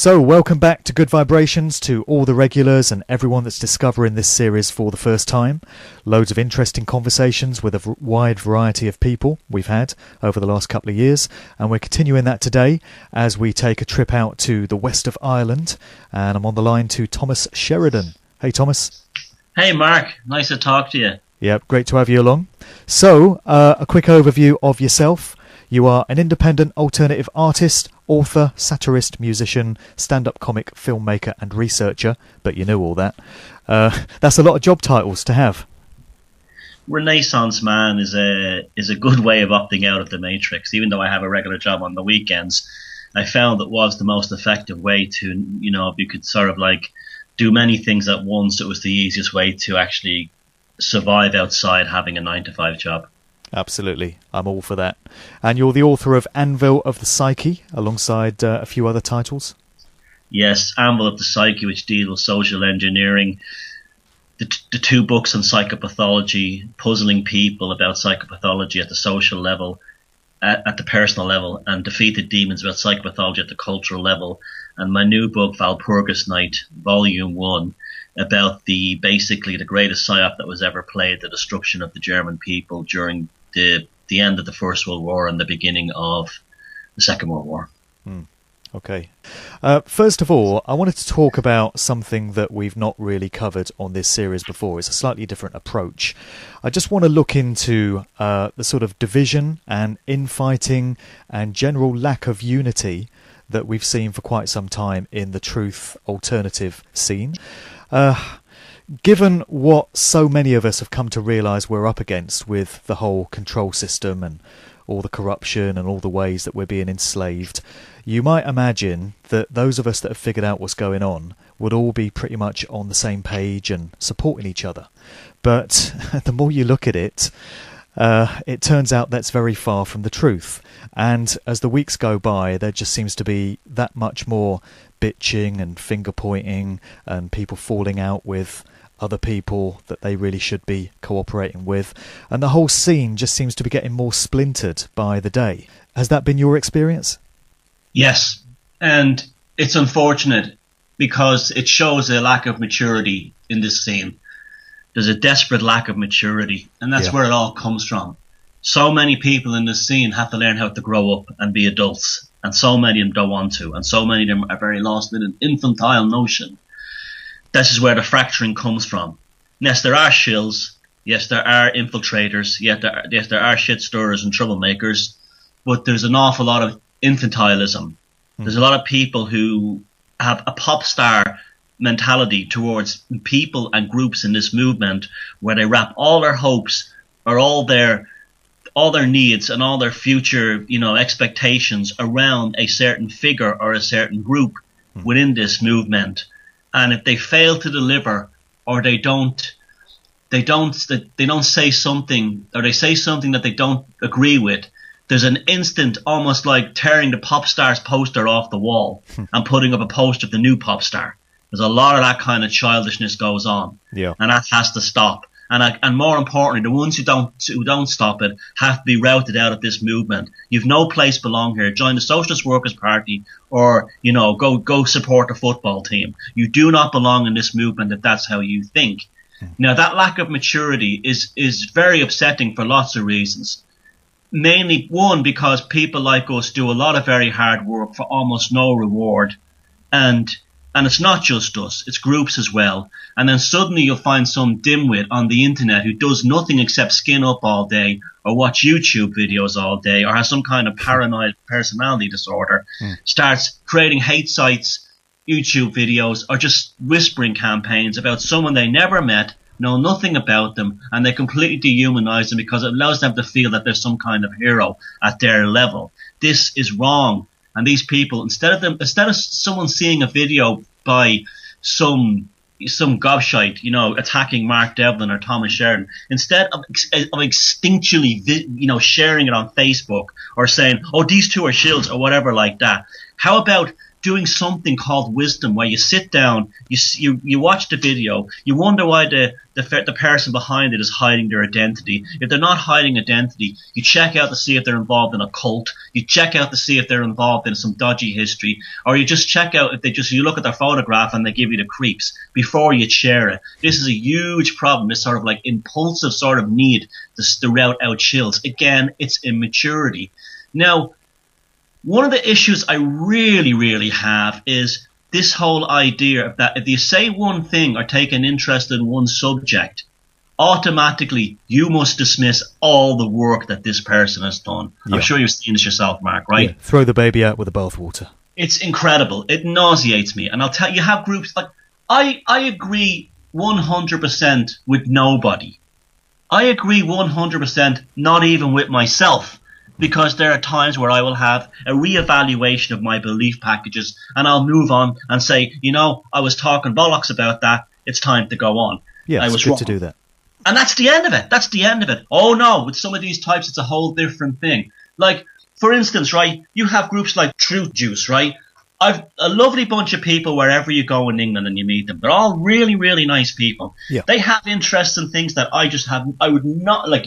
So, welcome back to Good Vibrations to all the regulars and everyone that's discovering this series for the first time. Loads of interesting conversations with a wide variety of people we've had over the last couple of years, and we're continuing that today as we take a trip out to the west of Ireland, and I'm on the line to Thomas Sheridan. Hey, Thomas. Hey, Mark. Nice to talk to you. Yep, great to have you along. So, a quick overview of yourself. You are an independent alternative artist, author, satirist, musician, stand-up comic, filmmaker and researcher, but you know all that. That's a lot of job titles to have. Renaissance man is a good way of opting out of the matrix. Even though I have a regular job on the weekends, I found it was the most effective way to, you could sort of like do many things at once. It was the easiest way to actually survive outside having a 9-to-5 job. Absolutely. I'm all for that. And you're the author of Unveiled of the Psyche, alongside a few other titles? Yes, Unveiled of the Psyche, which deals with social engineering. The two books on psychopathology, puzzling people about psychopathology at the social level, at the personal level, and Defeated Demons about psychopathology at the cultural level. And my new book, Walpurgis Night, Volume 1, about basically the greatest psyop that was ever played, the destruction of the German people during the end of the First World War and the beginning of the Second World War. Okay. First of all, I wanted to talk about something that we've not really covered on this series before. It's a slightly different approach. I just want to look into the sort of division and infighting and general lack of unity that we've seen for quite some time in the truth alternative scene. Given what so many of us have come to realise we're up against with the whole control system and all the corruption and all the ways that we're being enslaved, you might imagine that those of us that have figured out what's going on would all be pretty much on the same page and supporting each other. But the more you look at it, it turns out that's very far from the truth. And as the weeks go by, there just seems to be that much more bitching and finger pointing and people falling out with other people that they really should be cooperating with, and the whole scene just seems to be getting more splintered by the day. Has that been your experience? Yes, and it's unfortunate because it shows a lack of maturity in this scene. There's a desperate lack of maturity, and that's where it all comes from. So many people in this scene have to learn how to grow up and be adults, and so many of them don't want to, and so many of them are very lost in an infantile notion. This is where the fracturing comes from. Yes, there are shills. Yes, there are infiltrators. Yes, there are shit stirrers and troublemakers. But there's an awful lot of infantilism. There's a lot of people who have a pop star mentality towards people and groups in this movement, where they wrap all their hopes or all their needs and all their future, expectations around a certain figure or a certain group within this movement. And if they fail to deliver, or they don't say something, or they say something that they don't agree with, there's an instant, almost like tearing the pop star's poster off the wall and putting up a poster of the new pop star. There's a lot of that kind of childishness goes on, and that has to stop. And more importantly, the ones who don't stop it have to be routed out of this movement. You've no place belong here. Join the Socialist Workers' Party, or go support the football team. You do not belong in this movement if that's how you think. Now, that lack of maturity is very upsetting for lots of reasons. Mainly, one, because people like us do a lot of very hard work for almost no reward, and it's not just us, it's groups as well. And then suddenly you'll find some dimwit on the internet who does nothing except skin up all day, or watch YouTube videos all day, or has some kind of paranoid personality disorder, starts creating hate sites, YouTube videos, or just whispering campaigns about someone they never met, know nothing about them, and they completely dehumanize them because it allows them to feel that there's some kind of hero at their level. This is wrong. And these people, instead of someone seeing a video by some gobshite, attacking Mark Devlin or Thomas Sheridan, instead of instinctually, sharing it on Facebook or saying, oh, these two are shills or whatever like that, how about doing something called wisdom, where you sit down, you watch the video, you wonder why the person behind it is hiding their identity. If they're not hiding identity, you check out to see if they're involved in a cult. You check out to see if they're involved in some dodgy history, or you just check out if you look at their photograph and they give you the creeps before you share it. This is a huge problem. This sort of like impulsive sort of need to route out shills. Again, it's immaturity. Now, one of the issues I really, really have is this whole idea that if you say one thing or take an interest in one subject, automatically you must dismiss all the work that this person has done. Yeah. I'm sure you've seen this yourself, Mark, right? Yeah. Throw the baby out with the bathwater. It's incredible. It nauseates me. And I'll tell you, you have groups like, I agree 100% with nobody. I agree 100% not even with myself. Because there are times where I will have a reevaluation of my belief packages, and I'll move on and say, I was talking bollocks about that. It's time to go on. Yeah, it's good to do that. And that's the end of it. That's the end of it. Oh no, with some of these types, it's a whole different thing. Like, for instance, right, you have groups like Truth Juice, right? I've a lovely bunch of people wherever you go in England and you meet them. They're all really, really nice people. Yeah. They have interests in things that I just have. I would not, like,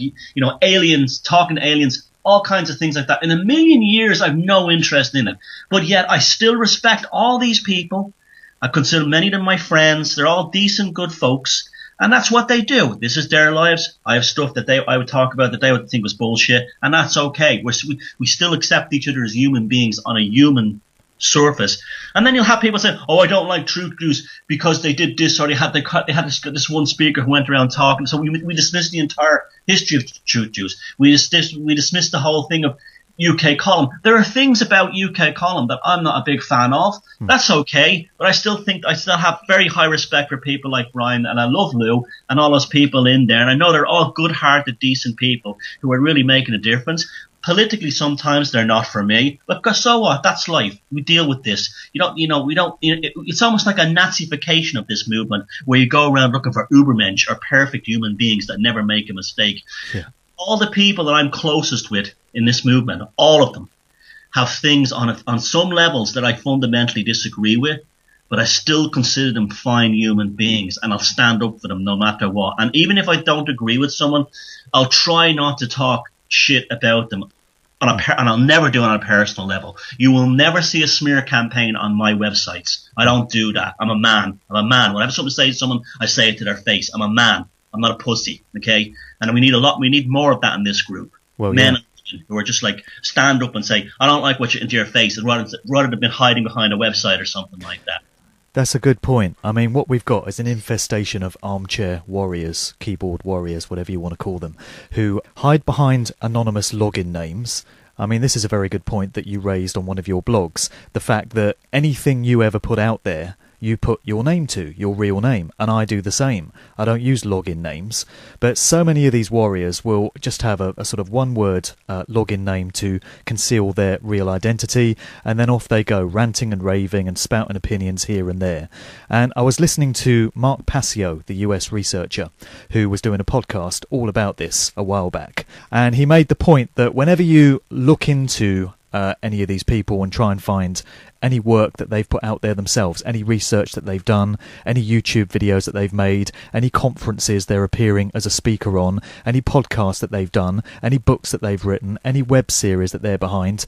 aliens, talking to aliens, all kinds of things like that. In a million years, I've no interest in it. But yet I still respect all these people. I consider many of them my friends. They're all decent, good folks. And that's what they do. This is their lives. I have stuff that I would talk about that they would think was bullshit. And that's okay. We still accept each other as human beings on a human surface. And then you'll have people say, I don't like Truth Juice because they did this, or they had this one speaker who went around talking. So we dismissed the entire history of Truth Juice. We dismissed the whole thing of UK column. There are things about UK column that I'm not a big fan of. That's okay, but I still have very high respect for people like Brian, and I love Lou and all those people in there. And I know they're all good-hearted, decent people who are really making a difference. Politically, sometimes they're not for me, but so what? That's life. We deal with this. It's almost like a Nazification of this movement, where you go around looking for Ubermensch, or perfect human beings that never make a mistake. Yeah. All the people that I'm closest with in this movement, all of them, have things on some levels that I fundamentally disagree with, but I still consider them fine human beings, and I'll stand up for them no matter what. And even if I don't agree with someone, I'll try not to talk shit about them and I'll never do it on a personal level. You will never see a smear campaign on my websites. I don't do that. I'm a man. When I have something to say to someone, I say it to their face. I'm a man. I'm not a pussy. Okay? And we need more of that in this group. Well, men and women who are just like, stand up and say, I don't like what you're into your face, rather than been hiding behind a website or something like that. That's a good point. I mean, what we've got is an infestation of armchair warriors, keyboard warriors, whatever you want to call them, who hide behind anonymous login names. I mean, this is a very good point that you raised on one of your blogs. The fact that anything you ever put out there, you put your name to, your real name, and I do the same. I don't use login names, but so many of these warriors will just have a sort of one-word login name to conceal their real identity, and then off they go, ranting and raving and spouting opinions here and there. And I was listening to Mark Passio, the US researcher, who was doing a podcast all about this a while back, and he made the point that whenever you look into any of these people and try and find any work that they've put out there themselves, any research that they've done, any YouTube videos that they've made, any conferences they're appearing as a speaker on, any podcasts that they've done, any books that they've written, any web series that they're behind,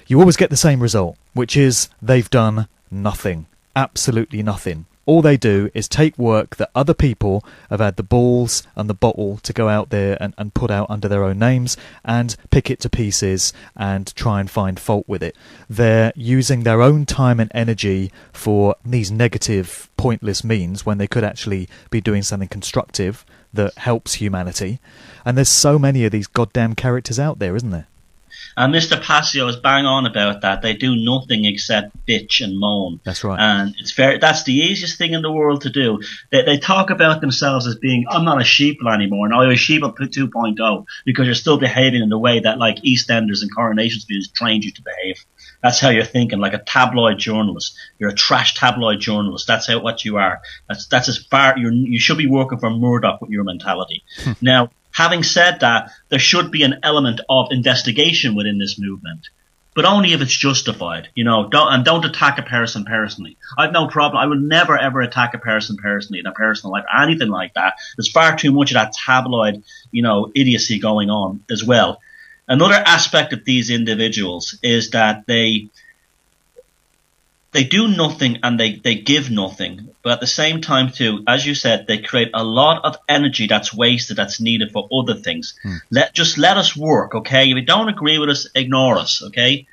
you always get the same result, which is they've done nothing. Absolutely nothing. All they do is take work that other people have had the balls and the bottle to go out there and put out under their own names and pick it to pieces and try and find fault with it. They're using their own time and energy for these negative, pointless means when they could actually be doing something constructive that helps humanity. And there's so many of these goddamn characters out there, isn't there? And Mr. Passio is bang on about that. They do nothing except bitch and moan. That's right. And that's the easiest thing in the world to do. They talk about themselves as being, I'm not a sheeple anymore. No, you're a sheeple 2.0 because you're still behaving in the way that like EastEnders and Coronation Street trained you to behave. That's how you're thinking, like a tabloid journalist. You're a trash tabloid journalist. That's what you are. That's as far you should be working for Murdoch with your mentality. Now, having said that, there should be an element of investigation within this movement. but only if it's justified. Don't attack a person personally. I've no problem. I would never ever attack a person personally in a personal life, anything like that. There's far too much of that tabloid, idiocy going on as well. Another aspect of these individuals is that they do nothing and they give nothing. But at the same time, too, as you said, they create a lot of energy that's wasted, that's needed for other things. Let us work, okay? If you don't agree with us, ignore us, okay?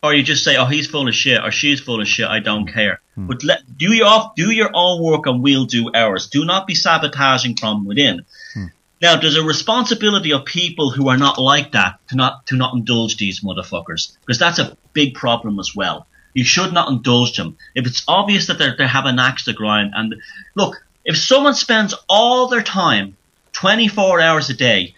Or you just say, oh, he's full of shit or she's full of shit, I don't care. But do your own work and we'll do ours. Do not be sabotaging from within. Now, there's a responsibility of people who are not like that to not indulge these motherfuckers, because that's a big problem as well. You should not indulge them. If it's obvious that they have an axe to grind, and look, if someone spends all their time, 24 hours a day,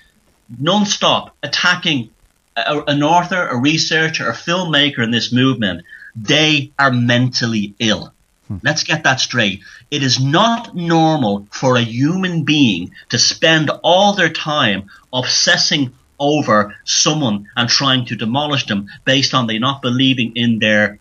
non-stop, attacking an author, a researcher, a filmmaker in this movement, they are mentally ill. Let's get that straight. It is not normal for a human being to spend all their time obsessing over someone and trying to demolish them based on they not believing in their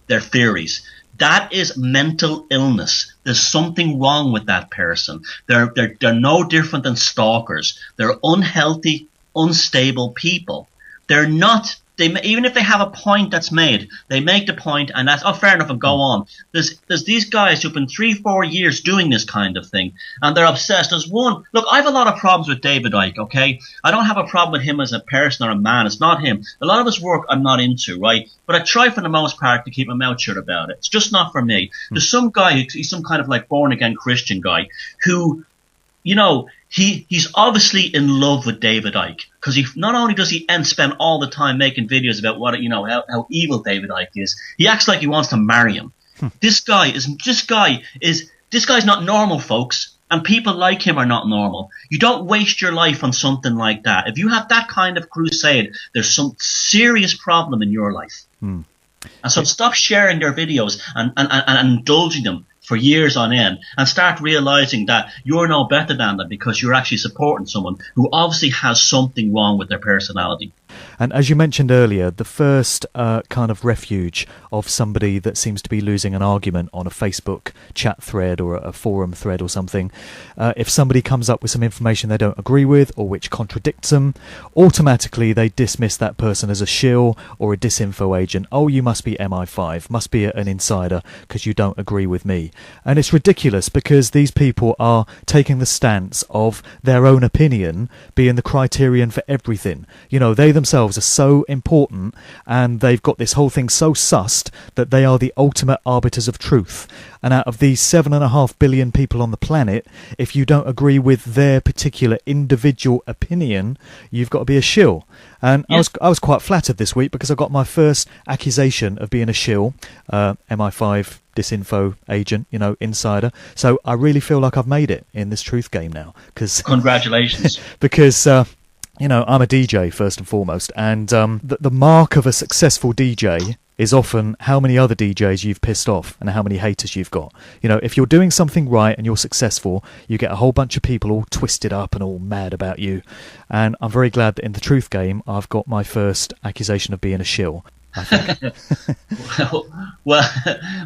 theories. That is mental illness. There's something wrong with that person. They're no different than stalkers. They're unhealthy, unstable people. They're not. Even if they have a point that's made, they make the point, and that's fair enough, and go on. There's these guys who've been 3-4 years doing this kind of thing, and they're obsessed. There's one. Look, I have a lot of problems with David Icke. Okay, I don't have a problem with him as a person or a man. It's not him. A lot of his work I'm not into, right? But I try for the most part to keep my mouth shut about it. It's just not for me. There's some guy, he's some kind of like born again Christian guy who, he's obviously in love with David Icke, because not only does he spend all the time making videos about how evil David Icke is, he acts like he wants to marry him. This guy's not normal, folks, and people like him are not normal. You don't waste your life on something like that. If you have that kind of crusade, there's some serious problem in your life. And so stop sharing their videos and indulging them for years on end, and start realizing that you're no better than them because you're actually supporting someone who obviously has something wrong with their personality. And as you mentioned earlier, the first kind of refuge of somebody that seems to be losing an argument on a Facebook chat thread or a forum thread or something, if somebody comes up with some information they don't agree with or which contradicts them, automatically they dismiss that person as a shill or a disinfo agent. Oh, you must be MI5, must be an insider because you don't agree with me. And it's ridiculous because these people are taking the stance of their own opinion being the criterion for everything. They themselves are so important, and they've got this whole thing so sussed that they are the ultimate arbiters of truth. And out of these 7.5 billion people on the planet, if you don't agree with their particular individual opinion, you've got to be a shill. And yeah. I was quite flattered this week because I got my first accusation of being a shill, MI5 disinfo agent, insider. So I really feel like I've made it in this truth game now. Congratulations. Because I'm a DJ first and foremost, and the mark of a successful DJ is often how many other DJs you've pissed off and how many haters you've got. If you're doing something right and you're successful, you get a whole bunch of people all twisted up and all mad about you. And I'm very glad that in the truth game, I've got my first accusation of being a shill, I think.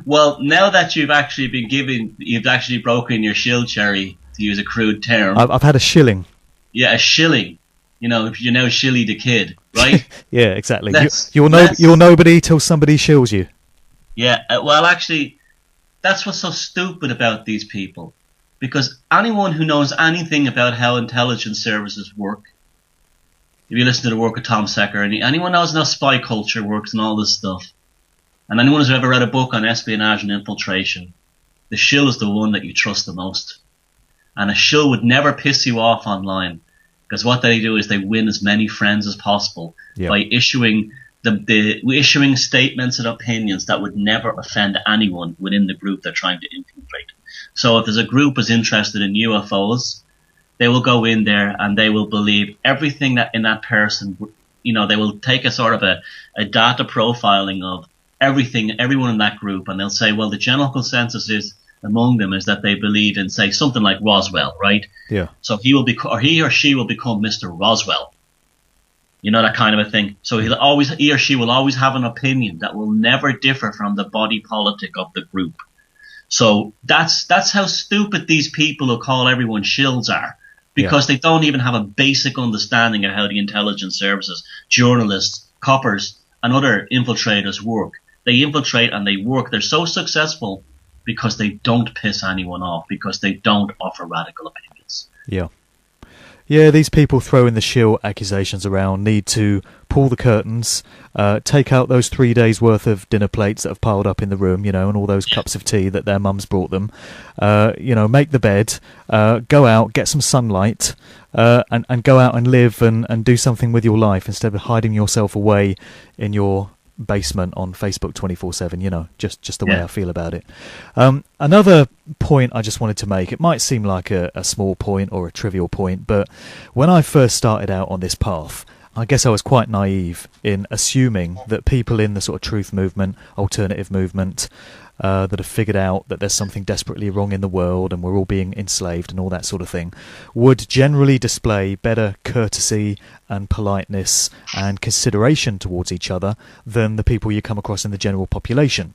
well, now that you've actually broken your shill cherry, to use a crude term. I've had a shilling. Yeah, a shilling. You're now Shilly the Kid, right? Yeah, exactly. You're nobody till somebody shills you. Yeah, well, actually, that's what's so stupid about these people. Because anyone who knows anything about how intelligence services work, if you listen to the work of Tom Secker, anyone knows how spy culture works and all this stuff, and anyone who's ever read a book on espionage and infiltration, the shill is the one that you trust the most. And a shill would never piss you off online. Because what they do is they win as many friends as possible by issuing issuing statements and opinions that would never offend anyone within the group they're trying to infiltrate. So if there's a group is interested in UFOs, they will go in there and they will believe everything that in that person. They will take a sort of a data profiling of everyone in that group, and they'll say, well, the general consensus is among them is that they believe in, say, something like Roswell, right? Yeah. So he or she will become Mr. Roswell. You know, that kind of a thing. So he or she will always have an opinion that will never differ from the body politic of the group. So that's how stupid these people who call everyone shills are, because they don't even have a basic understanding of how the intelligence services, journalists, coppers, and other infiltrators work. They infiltrate and they work. They're so successful because they don't piss anyone off, because they don't offer radical opinions. Yeah, these people throwing the shill accusations around need to pull the curtains, take out those 3 days' worth of dinner plates that have piled up in the room, and all those cups of tea that their mums brought them, make the bed, go out, get some sunlight, and go out and live and do something with your life instead of hiding yourself away in your basement on Facebook 24/7, just the way I feel about it. Another point I just wanted to make, it might seem like a small point or a trivial point, but when I first started out on this path, I guess I was quite naive in assuming that people in the sort of truth movement, alternative movement, that have figured out that there's something desperately wrong in the world and we're all being enslaved and all that sort of thing, would generally display better courtesy and politeness and consideration towards each other than the people you come across in the general population.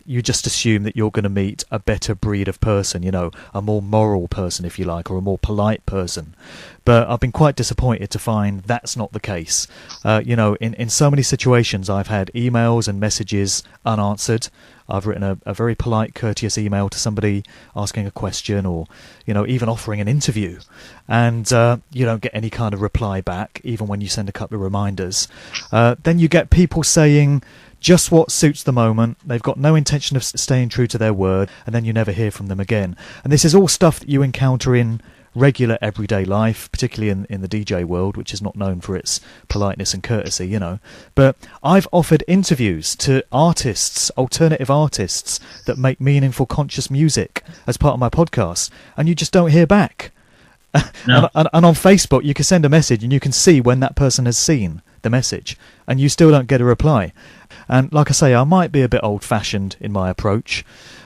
You just assume that you're going to meet a better breed of person, a more moral person, if you like, or a more polite person. But I've been quite disappointed to find that's not the case. In so many situations, I've had emails and messages unanswered. I've written a very polite, courteous email to somebody asking a question or, even offering an interview. And you don't get any kind of reply back, even when you send a couple of reminders. Then you get people saying just what suits the moment. They've got no intention of staying true to their word, and then you never hear from them again. And this is all stuff that you encounter in regular everyday life, particularly in the DJ world, which is not known for its politeness and courtesy, But I've offered interviews to artists, alternative artists, that make meaningful, conscious music as part of my podcast, and you just don't hear back. No. and on Facebook, you can send a message and you can see when that person has seen the message, and you still don't get a reply. And like I say, I might be a bit old-fashioned in my approach.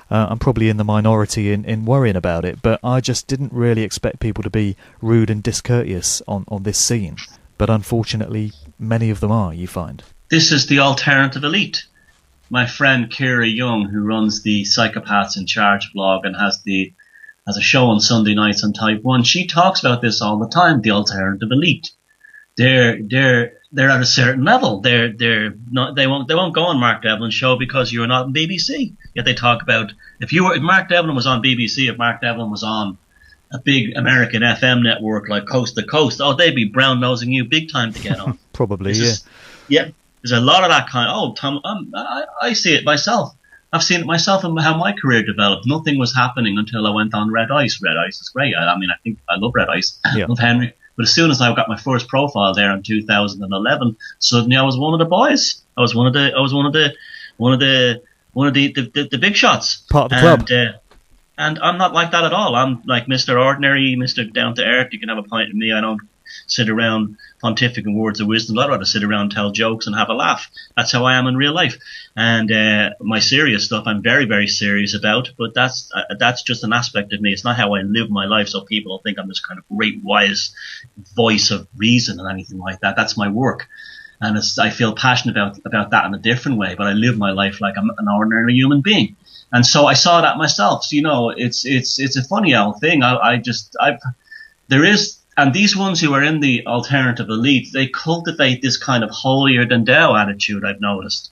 I'm probably in the minority in worrying about it, but I just didn't really expect people to be rude and discourteous on this scene. But unfortunately, many of them are, you find. This is the alternative elite. My friend Kira Young, who runs the Psychopaths in Charge blog and has a show on Sunday nights on Type 1, she talks about this all the time, the alternative elite. They're at a certain level. They're not. They won't go on Mark Devlin's show because you're not on BBC. Yet they talk about if Mark Devlin was on BBC, if Mark Devlin was on a big American FM network like Coast to Coast, they'd be brown nosing you big time to get on. Probably, yeah. There's a lot of that kind. Tom, I see it myself. I've seen it myself in how my career developed. Nothing was happening until I went on Red Ice. Red Ice is great. I think I love Red Ice. I love Henry. But as soon as I got my first profile there in 2011, suddenly I was one of the boys. I was one of the big shots. Part of the club. And I'm not like that at all. I'm like Mr. Ordinary, Mr. Down to Earth. You can have a pint with me. I don't sit around pontificating words of wisdom. I'd rather sit around and tell jokes and have a laugh. That's how I am in real life. And my serious stuff, I'm very, very serious about. But that's just an aspect of me. It's not how I live my life. So people don't think I'm this kind of great, wise voice of reason and anything like that. That's my work. And I feel passionate about that in a different way. But I live my life like I'm an ordinary human being. And so I saw that myself. So, it's a funny old thing. And these ones who are in the alternative elite, they cultivate this kind of holier than thou attitude, I've noticed.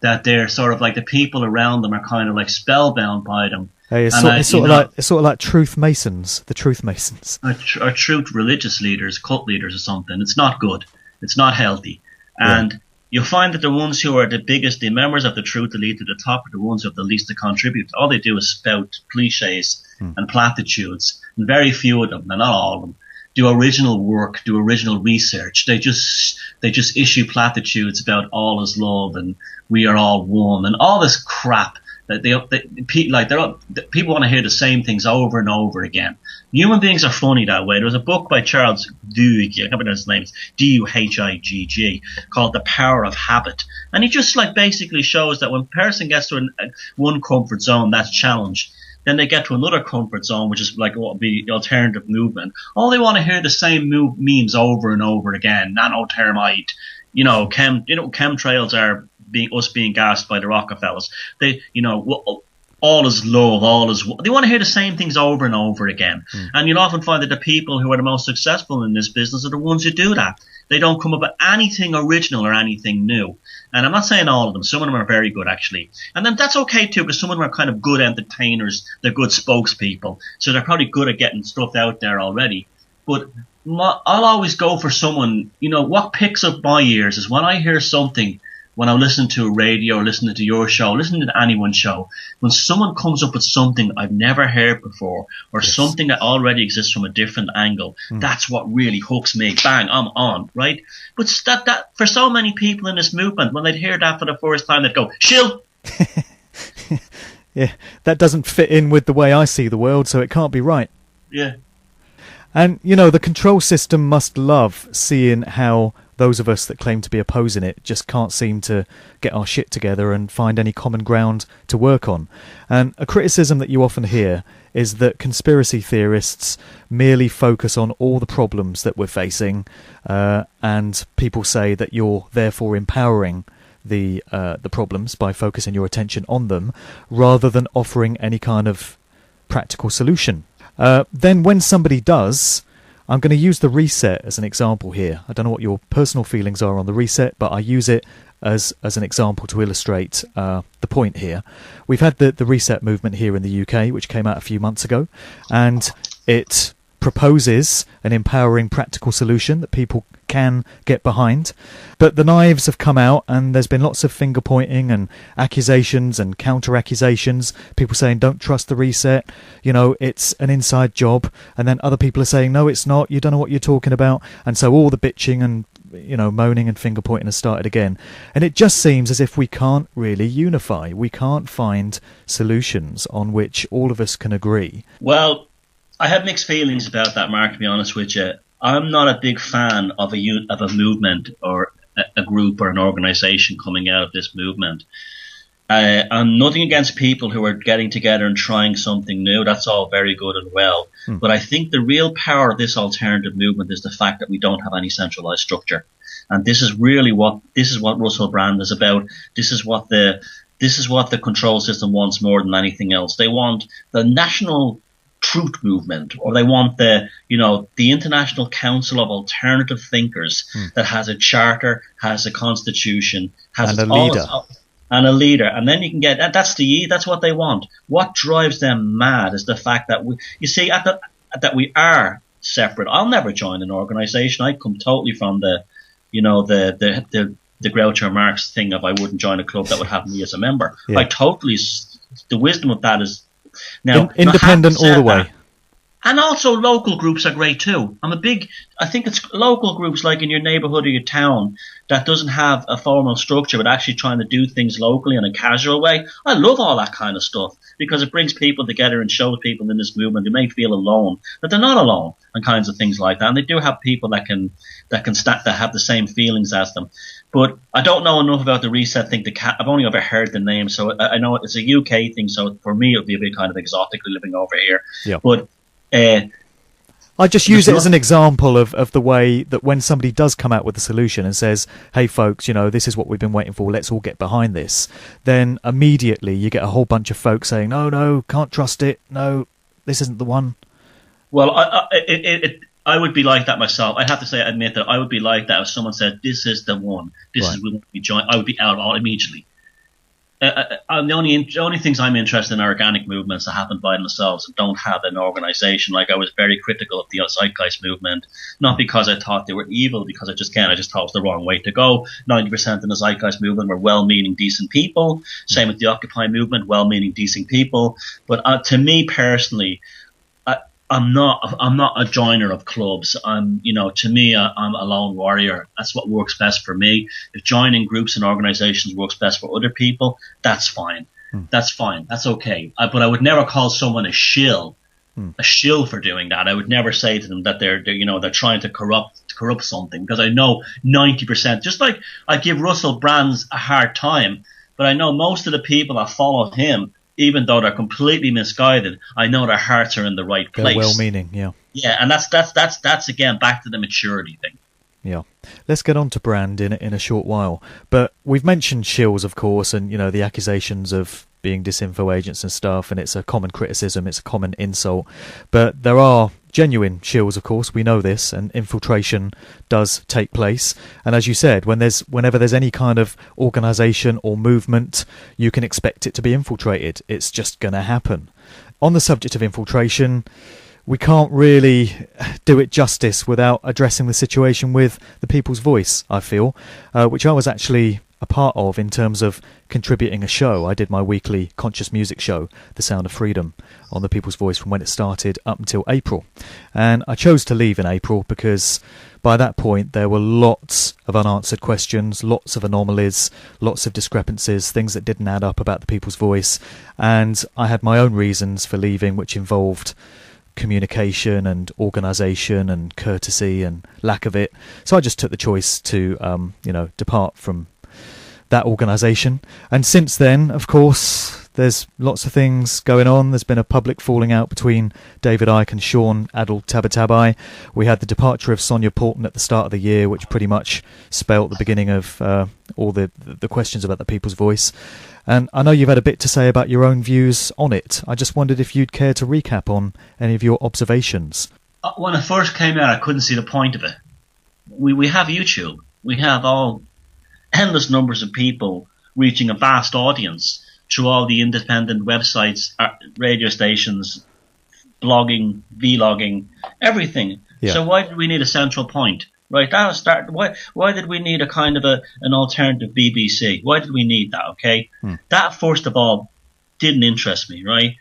That they're sort of like the people around them are kind of like spellbound by them. Hey, it's sort of like truth masons, the truth masons. Or truth religious leaders, cult leaders or something. It's not good. It's not healthy. And you'll find that the ones who are the members of the truth elite at the top are the ones who have the least to contribute. All they do is spout cliches and platitudes. And very few of them, and not all of them, do original work, do original research. They just issue platitudes about all is love and we are all one and all this crap that people want to hear the same things over and over again. Human beings are funny that way. There was a book by Charles Duhigg, I can't remember his name, it's Duhigg, called The Power of Habit. And he just basically shows that when a person gets to one comfort zone, that's challenged. Then they get to another comfort zone, which is like what would be the alternative movement. All they want to hear the same memes over and over again. Nanothermite, chemtrails are being gassed by the Rockefellers. They, all is love, all is. They want to hear the same things over and over again. And you'll often find that the people who are the most successful in this business are the ones who do that. They don't come up with anything original or anything new. And I'm not saying all of them. Some of them are very good, actually. And then that's okay, too, because some of them are kind of good entertainers. They're good spokespeople. So they're probably good at getting stuff out there already. But I'll always go for someone, what picks up my ears is when I hear something, when I'm listening to a radio or listening to your show, listening to anyone's show, when someone comes up with something I've never heard before or something that already exists from a different angle, that's what really hooks me. Bang, I'm on, right? But that for so many people in this movement, when they'd hear that for the first time, they'd go, shill! Yeah, that doesn't fit in with the way I see the world, so it can't be right. Yeah. And, the control system must love seeing how those of us that claim to be opposing it just can't seem to get our shit together and find any common ground to work on. And a criticism that you often hear is that conspiracy theorists merely focus on all the problems that we're facing, and people say that you're therefore empowering the problems by focusing your attention on them rather than offering any kind of practical solution. Then when somebody does, I'm going to use the reset as an example here. I don't know what your personal feelings are on the reset, but I use it as an example to illustrate the point here. We've had the reset movement here in the UK, which came out a few months ago, and it proposes an empowering practical solution that people can get behind. But the knives have come out and there's been lots of finger pointing and accusations and counter accusations, people saying don't trust the reset, it's an inside job, and then other people are saying no, it's not, you don't know what you're talking about. And so all the bitching and moaning and finger pointing has started again, and it just seems as if we can't really unify. We can't find solutions on which all of us can agree. Well, I have mixed feelings about that, Mark, to be honest with you. I'm not a big fan of a movement or a group or an organisation coming out of this movement. I'm nothing against people who are getting together and trying something new. That's all very good and well. But I think the real power of this alternative movement is the fact that we don't have any centralised structure. And this is what Russell Brand is about. This is what the control system wants more than anything else. They want the national truth movement, or they want the International Council of Alternative Thinkers that has a charter, has a constitution, has and a leader. And a leader, and then you can get that's what they want. What drives them mad is the fact that that we are separate. I'll never join an organisation. I come totally from the Groucho Marx thing of I wouldn't join a club that would have me as a member. Yeah. The wisdom of that is now independent all the way. And also local groups are great too. I think it's local groups like in your neighbourhood or your town that doesn't have a formal structure but actually trying to do things locally in a casual way. I love all that kind of stuff because it brings people together and shows people in this movement who may feel alone that they're not alone and kinds of things like that. And they do have people that have the same feelings as them. But I don't know enough about the reset thing. I've only ever heard the name, so I know it's a UK thing. So for me, it would be a bit kind of exotically living over here. Yeah. But I just use it as an example of the way that when somebody does come out with a solution and says, hey folks, this is what we've been waiting for, let's all get behind this, then immediately you get a whole bunch of folks saying, no, can't trust it, no, this isn't the one. Well, I would be like that myself. I have to admit that I would be like that if someone said, this is the one, this is what we join. I would be out all immediately. The only things I'm interested in are organic movements that happen by themselves and don't have an organisation. Like I was very critical of the Zeitgeist movement, not because I thought they were evil, because I just thought it was the wrong way to go. 90% in the Zeitgeist movement were well-meaning, decent people. Same with the Occupy movement, well-meaning, decent people. But to me personally, I'm not a joiner of clubs. To me, I'm a lone warrior. That's what works best for me. If joining groups and organizations works best for other people, that's fine. That's fine. That's okay. But I would never call someone a shill for doing that. I would never say to them that they're trying to corrupt something, because I know 90%, just like I give Russell Brand a hard time, but I know most of the people that follow him even though they're completely misguided, I know their hearts are in the right place. They're well-meaning, yeah. Yeah, and that's again back to the maturity thing. Yeah. Let's get on to Brand in a short while. But we've mentioned shills, of course, and, the accusations of being disinfo agents and stuff, and it's a common criticism, it's a common insult. But there are genuine shills, of course, we know this, and infiltration does take place. And as you said, whenever there's any kind of organisation or movement, you can expect it to be infiltrated. It's just going to happen. On the subject of infiltration, we can't really do it justice without addressing the situation with the People's Voice, I feel, which I was actually a part of in terms of contributing a show. I did my weekly conscious music show, The Sound of Freedom, on the People's Voice from when it started up until April. And I chose to leave in April because by that point there were lots of unanswered questions, lots of anomalies, lots of discrepancies, things that didn't add up about the People's Voice. And I had my own reasons for leaving, which involved communication and organisation and courtesy and lack of it. So I just took the choice to, depart from that organisation. And since then, of course, there's lots of things going on. There's been a public falling out between David Icke and Sean Adel-Tabatabai. We had the departure of Sonia Poulton at the start of the year, which pretty much spelt the beginning of all the questions about the People's Voice. And I know you've had a bit to say about your own views on it. I just wondered if you'd care to recap on any of your observations. When it first came out, I couldn't see the point of it. We have YouTube. We have all endless numbers of people reaching a vast audience through all the independent websites, radio stations, blogging, vlogging, everything. Yeah. So why do we need a central point? Right, that was start. Why did we need a kind of an alternative BBC? Why did we need that? Okay, That first of all didn't interest me. Right.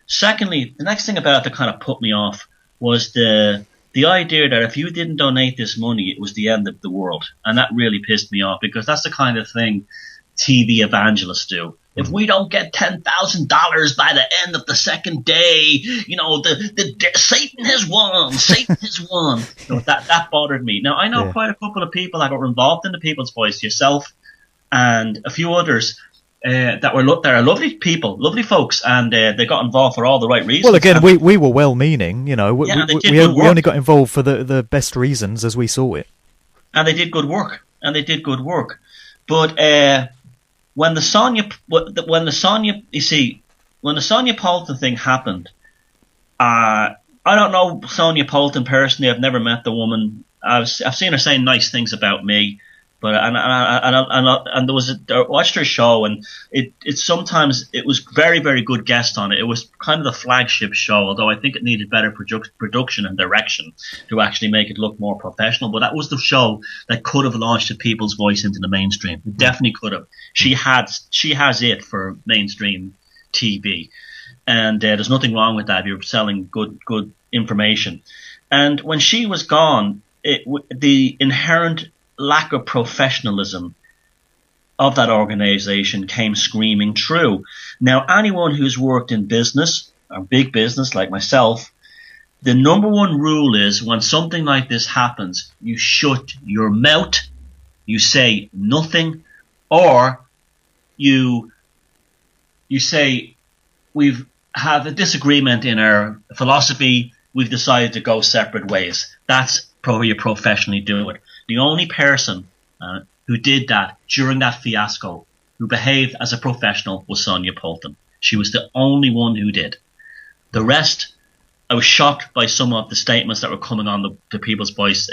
Secondly, the next thing about it that kind of put me off was the idea that if you didn't donate this money, it was the end of the world, and that really pissed me off because that's the kind of thing TV evangelists do. If we don't get $10,000 by the end of the second day, Satan has won. Satan has won. That bothered me. Now I know quite a couple of people that were involved in the People's Voice, yourself and a few others that are lovely people, lovely folks, and they got involved for all the right reasons. Well, again, we were well-meaning, we only got involved for the best reasons as we saw it, and they did good work. But when the Sonia Poulton thing happened, I don't know Sonia Poulton personally. I've never met the woman. I've seen her saying nice things about me, but and there was I watched her show, and it sometimes it was very, very good guest on it. It was kind of the flagship show, although I think it needed better production and direction to actually make it look more professional. But that was the show that could have launched the People's Voice into the mainstream. It definitely could have. She has it for mainstream TV, and there's nothing wrong with that. You're selling good information. And when she was gone, the inherent lack of professionalism of that organization came screaming through. Now, anyone who's worked in business or big business like myself, the number one rule is when something like this happens, you shut your mouth, you say nothing, or you say, we've had a disagreement in our philosophy, we've decided to go separate ways. That's probably you professionally do it. The only person who did that during that fiasco, who behaved as a professional, was Sonia Poulton. She was the only one who did. The rest, I was shocked by some of the statements that were coming on the People's Voice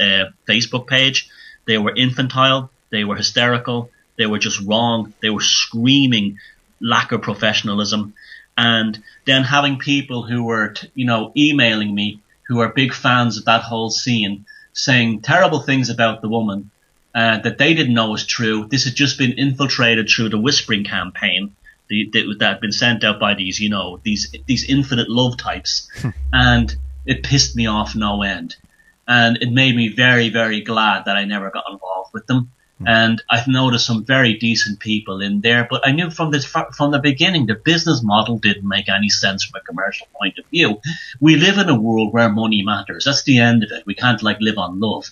Facebook page. They were infantile, they were hysterical, they were just wrong, they were screaming lack of professionalism. And then having people who were, emailing me, who are big fans of that whole scene, saying terrible things about the woman that they didn't know was true. This had just been infiltrated through the whispering campaign that had been sent out by these infinite love types. And it pissed me off no end. And it made me very, very glad that I never got involved with them. And I've noticed some very decent people in there, but I knew from the beginning the business model didn't make any sense from a commercial point of view. We live in a world where money matters. That's the end of it. We can't live on love.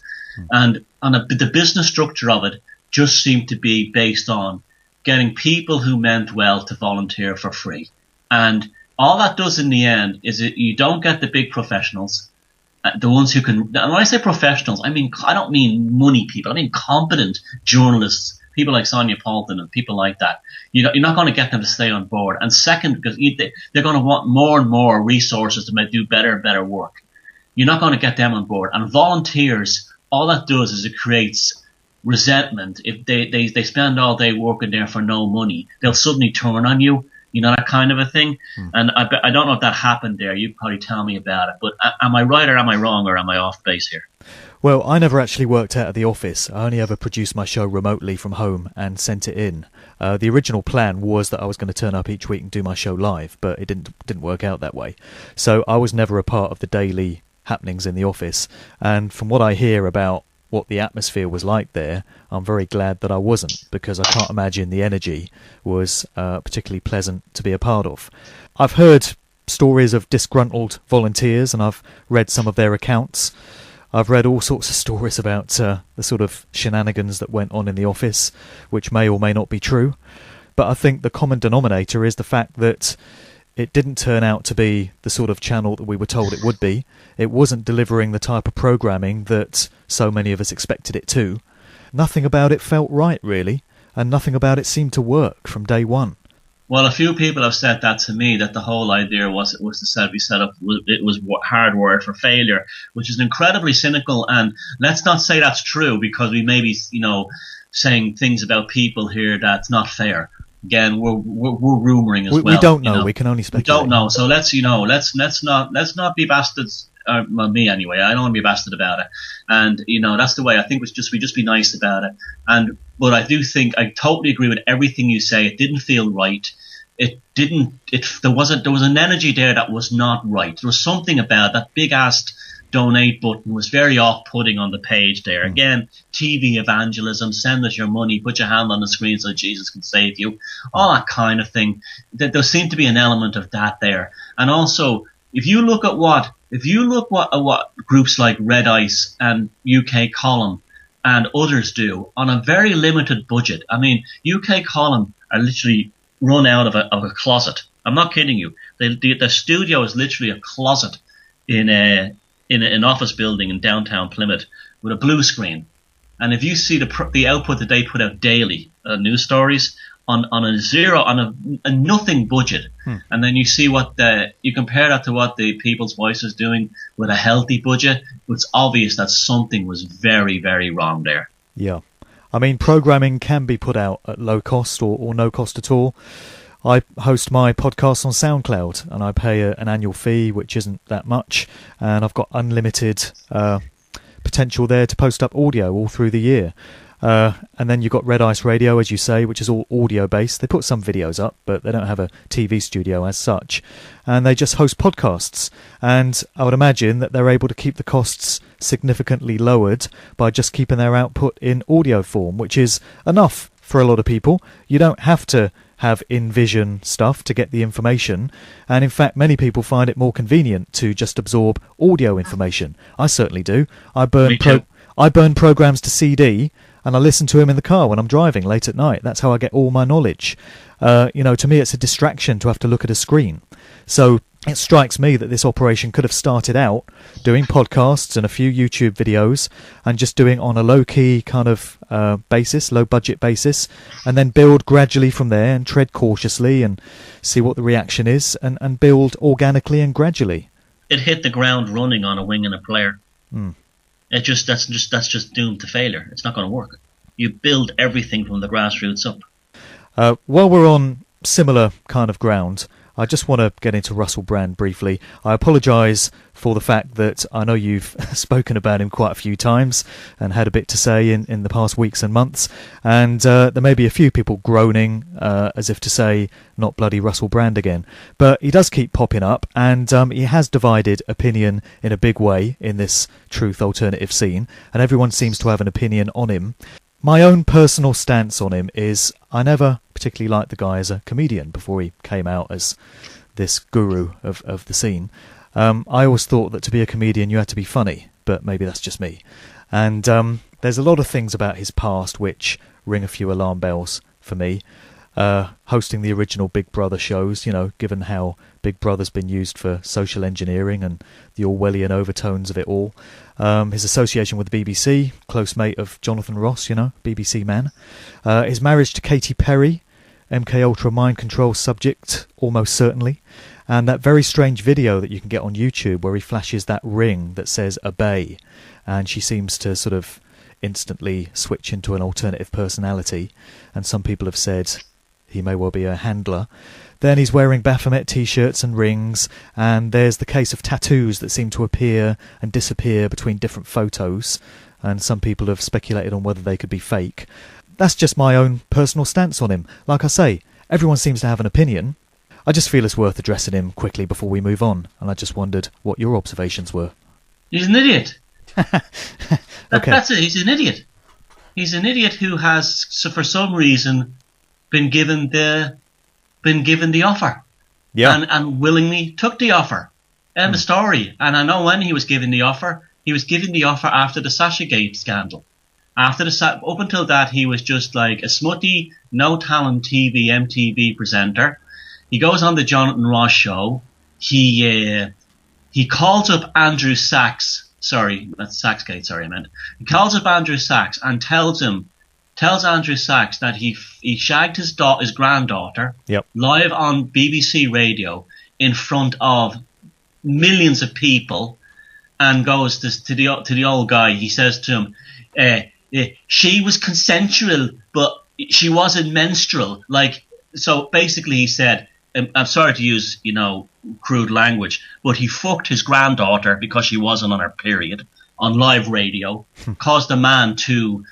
And the business structure of it just seemed to be based on getting people who meant well to volunteer for free. And all that does in the end is you don't get the big professionals, the ones who can. And when I say professionals, I don't mean money people. I mean competent journalists, people like Sonia Paulton and people like that. You're not going to get them to stay on board. And second, because they're going to want more and more resources to do better and better work. You're not going to get them on board. And volunteers, all that does is it creates resentment. If they spend all day working there for no money, they'll suddenly turn on you. You know, that kind of a thing. And I don't know if that happened there. You'd probably tell me about it. But am I right or am I wrong or am I off base here? Well, I never actually worked out of the office. I only ever produced my show remotely from home and sent it in. The original plan was that I was going to turn up each week and do my show live, but it didn't work out that way. So I was never a part of the daily happenings in the office. And from what I hear about what the atmosphere was like there, I'm very glad that I wasn't, because I can't imagine the energy was particularly pleasant to be a part of. I've heard stories of disgruntled volunteers and I've read some of their accounts. I've read all sorts of stories about the sort of shenanigans that went on in the office, which may or may not be true. But I think the common denominator is the fact that it didn't turn out to be the sort of channel that we were told it would be. It wasn't delivering the type of programming that so many of us expected it to. Nothing about it felt right, really, and nothing about it seemed to work from day one. Well, a few people have said that to me, that the whole idea was it was to be set up, it was hardwired for failure, which is incredibly cynical. And let's not say that's true, because we may be, saying things about people here that's not fair. Again, we're rumoring as well. We don't know. We can only speculate. We don't know. So let's not be bastards. Well, me anyway. I don't want to be a bastard about it. And that's the way. I think we just be nice about it. But I do think I totally agree with everything you say. It didn't feel right. There was an energy there that was not right. There was something about that big ass donate button was very off-putting on the page there. Again, TV evangelism, send us your money, put your hand on the screen so Jesus can save you, all that kind of thing. There seemed to be an element of that there. And also, if you look at what groups like Red Ice and UK Column and others do on a very limited budget. I mean, UK Column are literally run out of a closet. I'm not kidding you. The studio is literally a closet in an office building in downtown Plymouth with a blue screen. And if you see the output that they put out daily, news stories on a nothing budget, and then you see you compare that to what the People's Voice is doing with a healthy budget, it's obvious that something was very, very wrong there. Yeah. I mean, programming can be put out at low cost or no cost at all. I host my podcast on SoundCloud and I pay an annual fee, which isn't that much, and I've got unlimited potential there to post up audio all through the year. And then you've got Red Ice Radio, as you say, which is all audio based. They put some videos up, but they don't have a TV studio as such, and they just host podcasts. And I would imagine that they're able to keep the costs significantly lowered by just keeping their output in audio form, which is enough for a lot of people. You don't have to have in-vision stuff to get the information, and in fact many people find it more convenient to just absorb audio information. I certainly do. I burn programs to CD and I listen to them in the car when I'm driving late at night. That's how I get all my knowledge. To me it's a distraction to have to look at a screen. So it strikes me that this operation could have started out doing podcasts and a few YouTube videos and just doing on a low-key kind of basis, low-budget basis, and then build gradually from there and tread cautiously and see what the reaction is and build organically and gradually. It hit the ground running on a wing and a player. That's just doomed to failure. It's not going to work. You build everything from the grassroots up. While we're on similar kind of ground, I just want to get into Russell Brand briefly. I apologise for the fact that I know you've spoken about him quite a few times and had a bit to say in the past weeks and months, and there may be a few people groaning as if to say, not bloody Russell Brand again. But he does keep popping up, and he has divided opinion in a big way in this truth alternative scene, and everyone seems to have an opinion on him. My own personal stance on him is I never particularly liked the guy as a comedian before he came out as this guru of the scene. I always thought that to be a comedian you had to be funny, but maybe that's just me. And there's a lot of things about his past which ring a few alarm bells for me. hosting the original Big Brother shows, given how Big Brother's been used for social engineering and the Orwellian overtones of it all. His association with the BBC, close mate of Jonathan Ross, BBC man. His marriage to Katy Perry, MK Ultra mind control subject, almost certainly. And that very strange video that you can get on YouTube where he flashes that ring that says obey, and she seems to sort of instantly switch into an alternative personality, and some people have said he may well be a handler. Then he's wearing Baphomet t-shirts and rings, and there's the case of tattoos that seem to appear and disappear between different photos, and some people have speculated on whether they could be fake. That's just my own personal stance on him. Like I say, everyone seems to have an opinion. I just feel it's worth addressing him quickly before we move on, and I just wondered what your observations were. He's an idiot. Okay. That's it. He's an idiot. He's an idiot who has, for some reason, been given the offer. Yeah. And willingly took the offer. End of story. And I know when he was given the offer after the Sashagate scandal. Up until that, he was just like a smutty, no talent MTV presenter. He goes on the Jonathan Ross show. He calls up Andrew Sachs. Sorry, that's Saxgate. Sorry, I meant. He calls up Andrew Sachs and tells Andrew Sachs that he shagged his granddaughter. Yep. Live on BBC Radio in front of millions of people, and goes to the old guy. He says to him, she was consensual, but she wasn't menstrual. So basically, he said, I'm sorry to use, crude language, but he fucked his granddaughter because she wasn't on her period on live radio, caused a man to,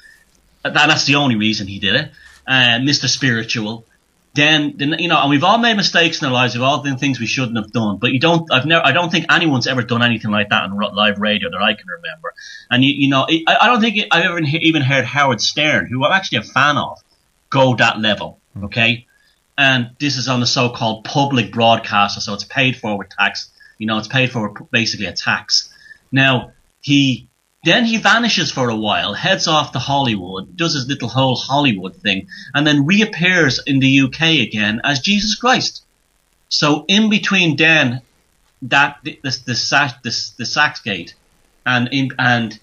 that's the only reason he did it, Mr. Spiritual. Then, and we've all made mistakes in our lives, we've all done things we shouldn't have done, but I don't think anyone's ever done anything like that on live radio that I can remember. And I don't think I've ever even heard Howard Stern, who I'm actually a fan of, go that level, okay? And this is on the so-called public broadcaster, so it's paid for with tax. It's paid for with basically a tax. Now, he vanishes for a while, heads off to Hollywood, does his little whole Hollywood thing, and then reappears in the UK again as Jesus Christ. So in between then the Saxgate and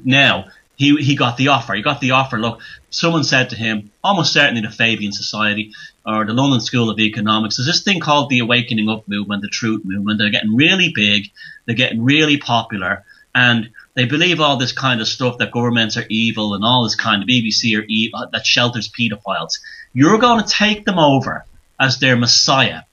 now he got the offer. He got the offer. Look, someone said to him, almost certainly the Fabian Society or the London School of Economics, there's this thing called the Awakening Up movement, the Truth movement. They're getting really big. They're getting really popular. And they believe all this kind of stuff, that governments are evil and all this kind of BBC are evil, that shelters paedophiles. You're going to take them over as their messiah,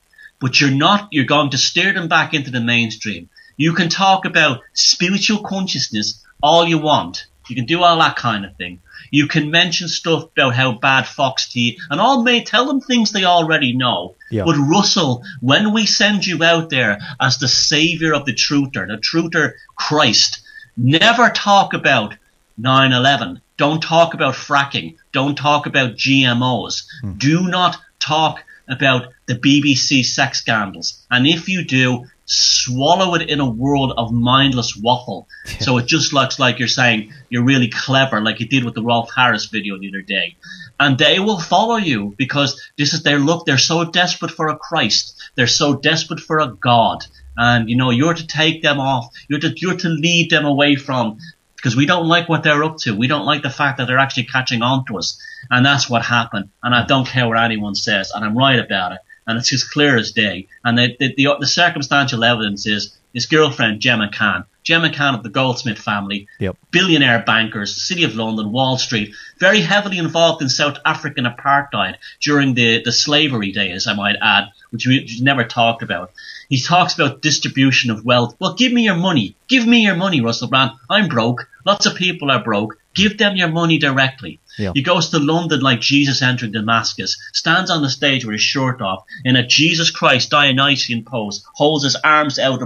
but you're going to steer them back into the mainstream. You can talk about spiritual consciousness all you want. You can do all that kind of thing. You can mention stuff about how bad Fox TV, and all may tell them things they already know. Yeah. But Russell, when we send you out there as the savior of the truther Christ, never talk about 9/11. Don't talk about fracking. Don't talk about GMOs. Do not talk about the BBC sex scandals. And if you do, swallow it in a world of mindless waffle. Yeah. So it just looks like you're saying you're really clever, like you did with the Rolf Harris video the other day. And they will follow you because they're so desperate for a Christ. They're so desperate for a God. And, you're to take them off. You're to lead them away from, because we don't like what they're up to. We don't like the fact that they're actually catching on to us. And that's what happened. And I don't care what anyone says. And I'm right about it. And it's as clear as day. And the circumstantial evidence is his girlfriend, Gemma Khan of the Goldsmith family, yep. Billionaire bankers, City of London, Wall Street, very heavily involved in South African apartheid during the slavery days, I might add, which we never talked about. He talks about distribution of wealth. Well, give me your money. Give me your money, Russell Brand. I'm broke. Lots of people are broke. Give them your money directly. Yeah. He goes to London like Jesus entering Damascus, stands on the stage with his shirt off in a Jesus Christ Dionysian pose, holds his arms out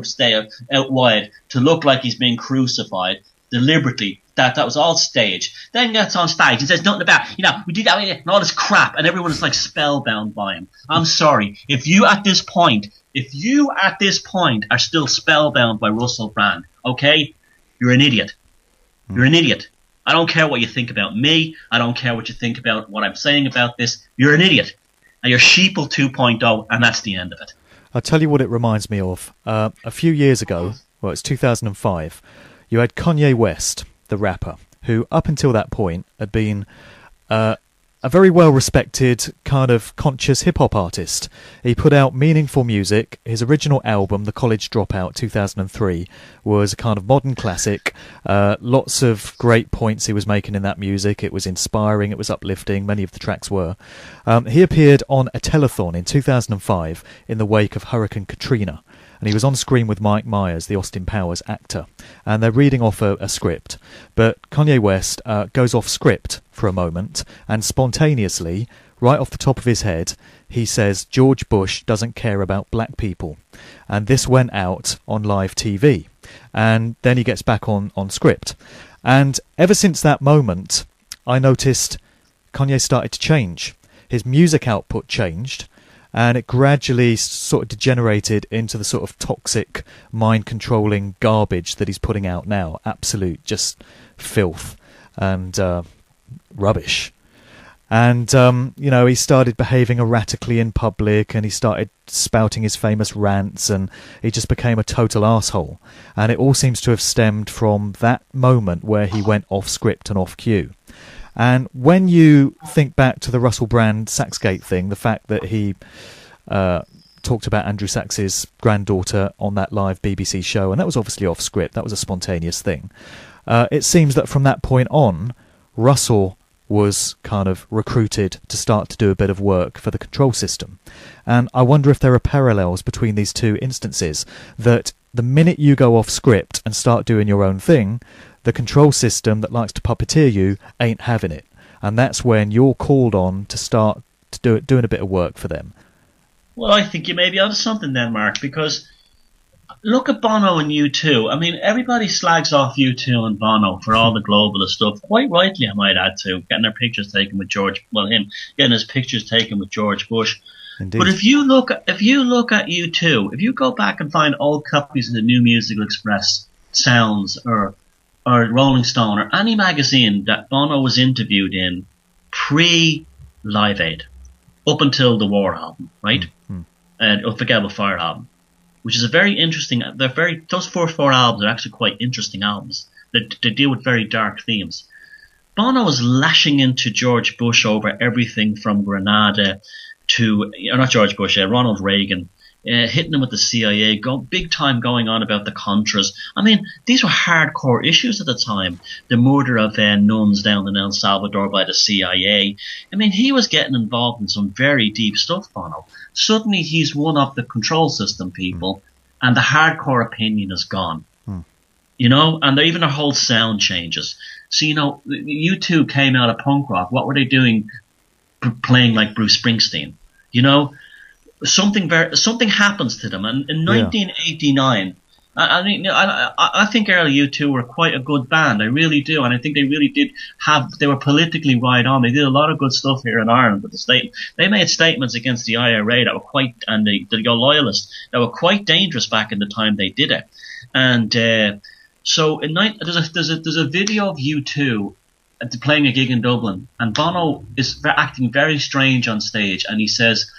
wide to look like he's being crucified deliberately. That was all staged. Then gets on stage and says nothing about, we did that and all this crap, and everyone is like spellbound by him. I'm sorry. If you at this point are still spellbound by Russell Brand, okay, you're an idiot. You're an idiot. I don't care what you think about me. I don't care what you think about what I'm saying about this. You're an idiot. and you're Sheeple 2.0, and that's the end of it. I'll tell you what it reminds me of. A few years ago, well, it's 2005, you had Kanye West, the rapper, who up until that point had been a very well-respected kind of conscious hip-hop artist. He put out meaningful music. His original album, The College Dropout, 2003, was a kind of modern classic. Lots of great points he was making in that music. It was inspiring, it was uplifting, many of the tracks were. He appeared on a telethon in 2005 in the wake of Hurricane Katrina. And he was on screen with Mike Myers, the Austin Powers actor, and they're reading off a script. But Kanye West goes off script for a moment, and spontaneously, right off the top of his head, he says George Bush doesn't care about black people. And this went out on live TV. And then he gets back on script. And ever since that moment, I noticed Kanye started to change. His music output changed. And it gradually sort of degenerated into the sort of toxic, mind-controlling garbage that he's putting out now. Absolute just filth and rubbish. And, he started behaving erratically in public, and he started spouting his famous rants, and he just became a total arsehole. And it all seems to have stemmed from that moment where he went off script and off cue. And when you think back to the Russell Brand Saxgate thing, the fact that he talked about Andrew Sachs's granddaughter on that live BBC show, and that was obviously off script, that was a spontaneous thing, it seems that from that point on, Russell was kind of recruited to start to do a bit of work for the control system. And I wonder if there are parallels between these two instances, that the minute you go off script and start doing your own thing, the control system that likes to puppeteer you ain't having it. And that's when you're called on to start to doing a bit of work for them. Well, I think you may be onto something then, Mark, because look at Bono and U2. I mean, everybody slags off U2 and Bono for all the globalist stuff. Quite rightly, I might add to, getting their pictures taken with getting his pictures taken with George Bush. Indeed. But if you look at U2, if you go back and find old copies of the New Musical Express, Sounds, or Rolling Stone, or any magazine that Bono was interviewed in pre-Live Aid, up until the War album, right? Mm-hmm. And Unforgettable Fire album, which is a very interesting. Those four albums are actually quite interesting albums. They deal with very dark themes. Bono was lashing into George Bush over everything from Grenada to, not George Bush, Ronald Reagan. Hitting them with the CIA, big time going on about the Contras. I mean, these were hardcore issues at the time. The murder of nuns down in El Salvador by the CIA. I mean, he was getting involved in some very deep stuff, Bono. Suddenly he's one of the control system people, and the hardcore opinion is gone. And even their whole sound changes. So, U2 came out of punk rock. What were they doing playing like Bruce Springsteen? Something happens to them, and in 1989, I think early U2 were quite a good band. I really do, and I think they really did they were politically right on. They did a lot of good stuff here in Ireland with they made statements against the IRA that were and the loyalists that were quite dangerous back in the time they did it. And so there's a video of U2 playing a gig in Dublin, and Bono is acting very strange on stage, and he says,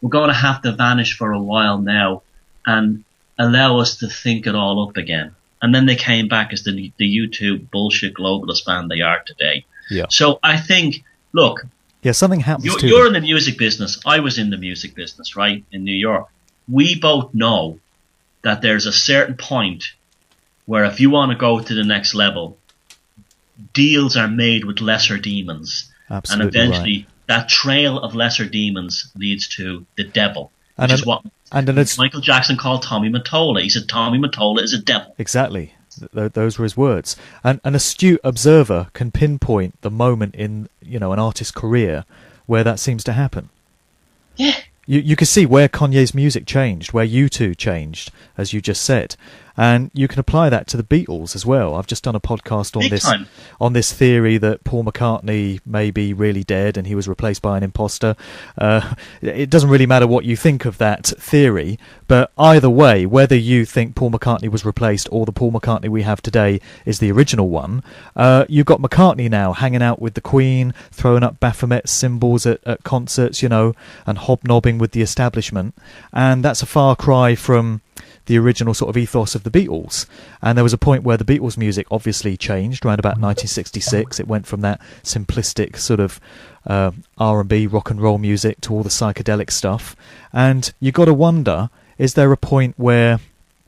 "We're going to have to vanish for a while now and allow us to think it all up again." And then they came back as the YouTube bullshit globalist band they are today. Yeah. So I think, look, something happens. You're in the music business. I was in the music business, right, in New York. We both know that there's a certain point where if you want to go to the next level, deals are made with lesser demons. Absolutely, and eventually. Right. That trail of lesser demons leads to the devil, which is what Michael Jackson called Tommy Mottola. He said Tommy Mottola is a devil. Exactly. Those were his words. And an astute observer can pinpoint the moment in an artist's career where that seems to happen. Yeah. You can see where Kanye's music changed, where U2 changed, as you just said. And you can apply that to the Beatles as well. I've just done a podcast on Big time. on this theory that Paul McCartney may be really dead and he was replaced by an imposter. It doesn't really matter what you think of that theory, but either way, whether you think Paul McCartney was replaced or the Paul McCartney we have today is the original one, you've got McCartney now hanging out with the Queen, throwing up Baphomet symbols at concerts, you know, and hobnobbing with the establishment. And that's a far cry from the original sort of ethos of the Beatles. And there was a point where the Beatles music obviously changed around about 1966. It went from that simplistic sort of R&B rock and roll music to all the psychedelic stuff. And you got to wonder, is there a point where,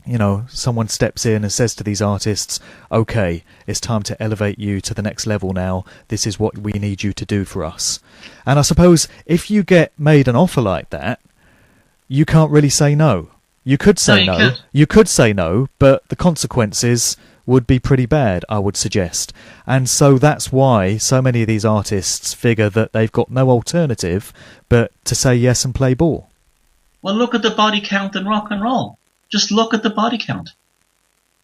you know, someone steps in and says to these artists, okay, it's time to elevate you to the next level now. This is what we need you to do for us. And I suppose if you get made an offer like that, you can't really say no. You could say no. You could say no, but the consequences would be pretty bad, I would suggest. And so that's why so many of these artists figure that they've got no alternative but to say yes and play ball. Well, look at the body count in rock and roll. Just look at the body count.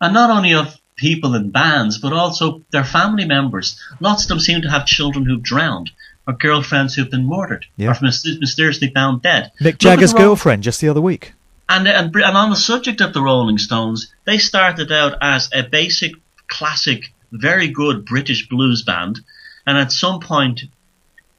And not only of people in bands, but also their family members. Lots of them seem to have children who've drowned, or girlfriends who've been murdered, or mysteriously found dead. Mick Jagger's girlfriend just the other week. And on the subject of the Rolling Stones, they started out as a basic, classic, very good British blues band. And at some point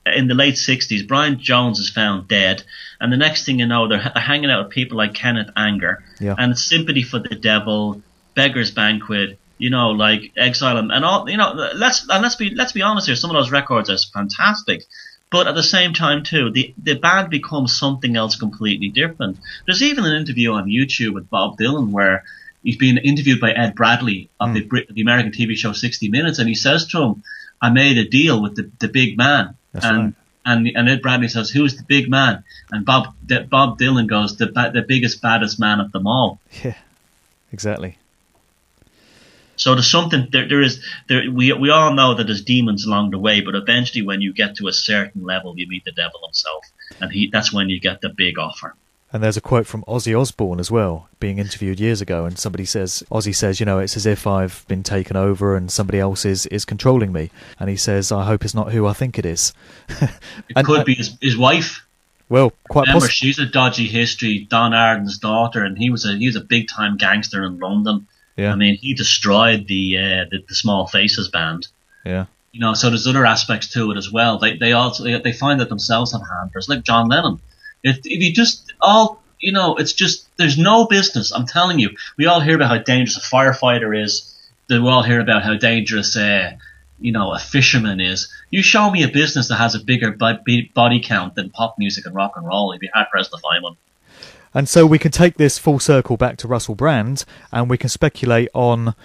in the late 60s, Brian Jones is found dead. And the next thing you know, they're hanging out with people like Kenneth Anger. Yeah. And Sympathy for the Devil, Beggar's Banquet, you know, like Exile and all, you know, let's be honest here, some of those records are fantastic. But at the same time, too, the band becomes something else completely different. There's even an interview on YouTube with Bob Dylan where he's being interviewed by Ed Bradley of the American TV show 60 Minutes, and he says to him, I made a deal with the big man. That's right. And Ed Bradley says, who's the big man? And Bob Dylan goes, the biggest, baddest man of them all. Yeah, exactly. So there's something we all know that there's demons along the way, but eventually when you get to a certain level, you meet the devil himself, and that's when you get the big offer. And there's a quote from Ozzy Osbourne as well, being interviewed years ago, and Ozzy says, you know, it's as if I've been taken over and somebody else is controlling me. And he says, I hope it's not who I think it is. It could be his wife. Well, quite Remember, she's a dodgy history, Don Arden's daughter, and he was a big time gangster in London. Yeah. I mean, he destroyed the Small Faces band. Yeah. You know, so there's other aspects to it as well. They find that themselves have handlers, like John Lennon. If you just all, you know, it's just there's no business. I'm telling you, we all hear about how dangerous a firefighter is. We all hear about how dangerous, you know, a fisherman is. You show me a business that has a bigger body count than pop music and rock and roll, you'd be hard pressed to find one. And so we can take this full circle back to Russell Brand, and we can speculate on,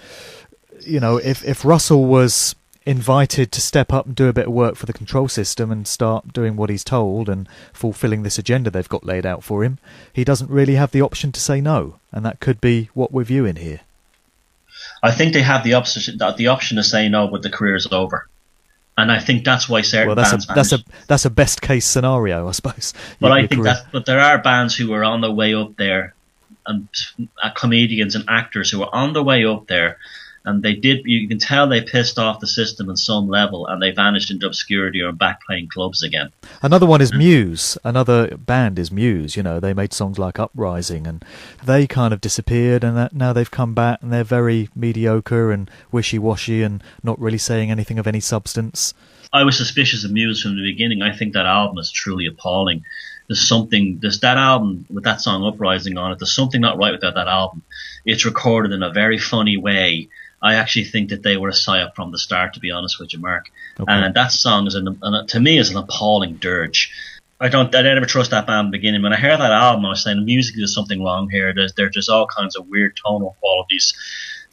you know, if Russell was invited to step up and do a bit of work for the control system and start doing what he's told and fulfilling this agenda they've got laid out for him, he doesn't really have the option to say no, and that could be what we're viewing here. I think they have the option to say no, but the career is over. And I think that's why certain bands that's a best case scenario, I suppose. But I think but there are bands who are on their way up there, and comedians and actors who are on their way up there, and you can tell they pissed off the system on some level, and they vanished into obscurity or back playing clubs again. Another one is Muse. Another band is Muse. You know, they made songs like Uprising, and they kind of disappeared, and now they've come back, and they're very mediocre and wishy-washy and not really saying anything of any substance. I was suspicious of Muse from the beginning. I think that album is truly appalling. There's that album with that song Uprising on it. There's something not right with that album. It's recorded in a very funny way. I actually think that they were a psyop from the start, to be honest with you, Mark. Okay. And that song to me is an appalling dirge. I never trust that band in the beginning. When I heard that album, I was saying musically there's something wrong here. There's just all kinds of weird tonal qualities.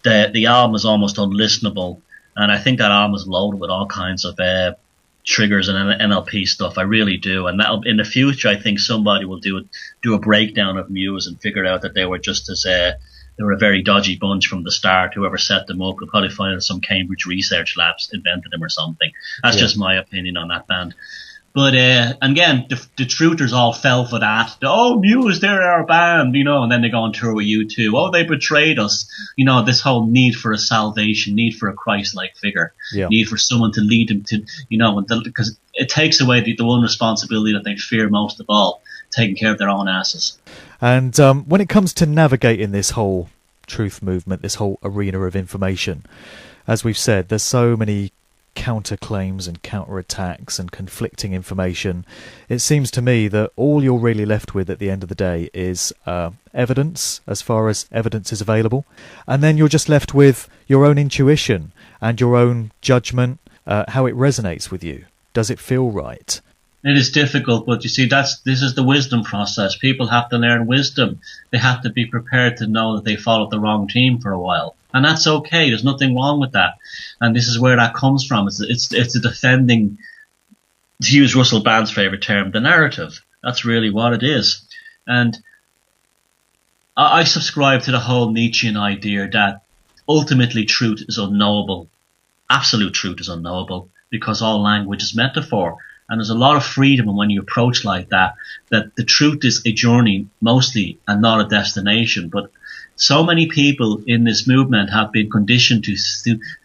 The album is almost unlistenable, and I think that album is loaded with all kinds of triggers and NLP stuff. I really do. And that in the future, I think somebody will do a breakdown of Muse and figure out that they were just as they were a very dodgy bunch from the start. Whoever set them up will probably find that some Cambridge research labs invented them or something. That's just my opinion on that band. But again, the truthers all fell for that. News, they're our band, and then they go on tour with U2. Oh, they betrayed us. This whole need for a salvation, need for a Christ-like figure, need for someone to lead them to, because it takes away the one responsibility that they fear most of all, taking care of their own asses. And when it comes to navigating this whole truth movement, this whole arena of information, as we've said, there's so many counterclaims and counterattacks and conflicting information. It seems to me that all you're really left with at the end of the day is evidence, as far as evidence is available, and then you're just left with your own intuition and your own judgment, how it resonates with you. Does it feel right? It is difficult, but you see, this is the wisdom process. People have to learn wisdom. They have to be prepared to know that they followed the wrong team for a while. And that's okay. There's nothing wrong with that. And this is where that comes from. It's a defending, to use Russell Brand's favourite term, the narrative. That's really what it is. And I subscribe to the whole Nietzschean idea that ultimately truth is unknowable. Absolute truth is unknowable because all language is metaphor. And there's a lot of freedom when you approach like that the truth is a journey mostly and not a destination. But so many people in this movement have been conditioned to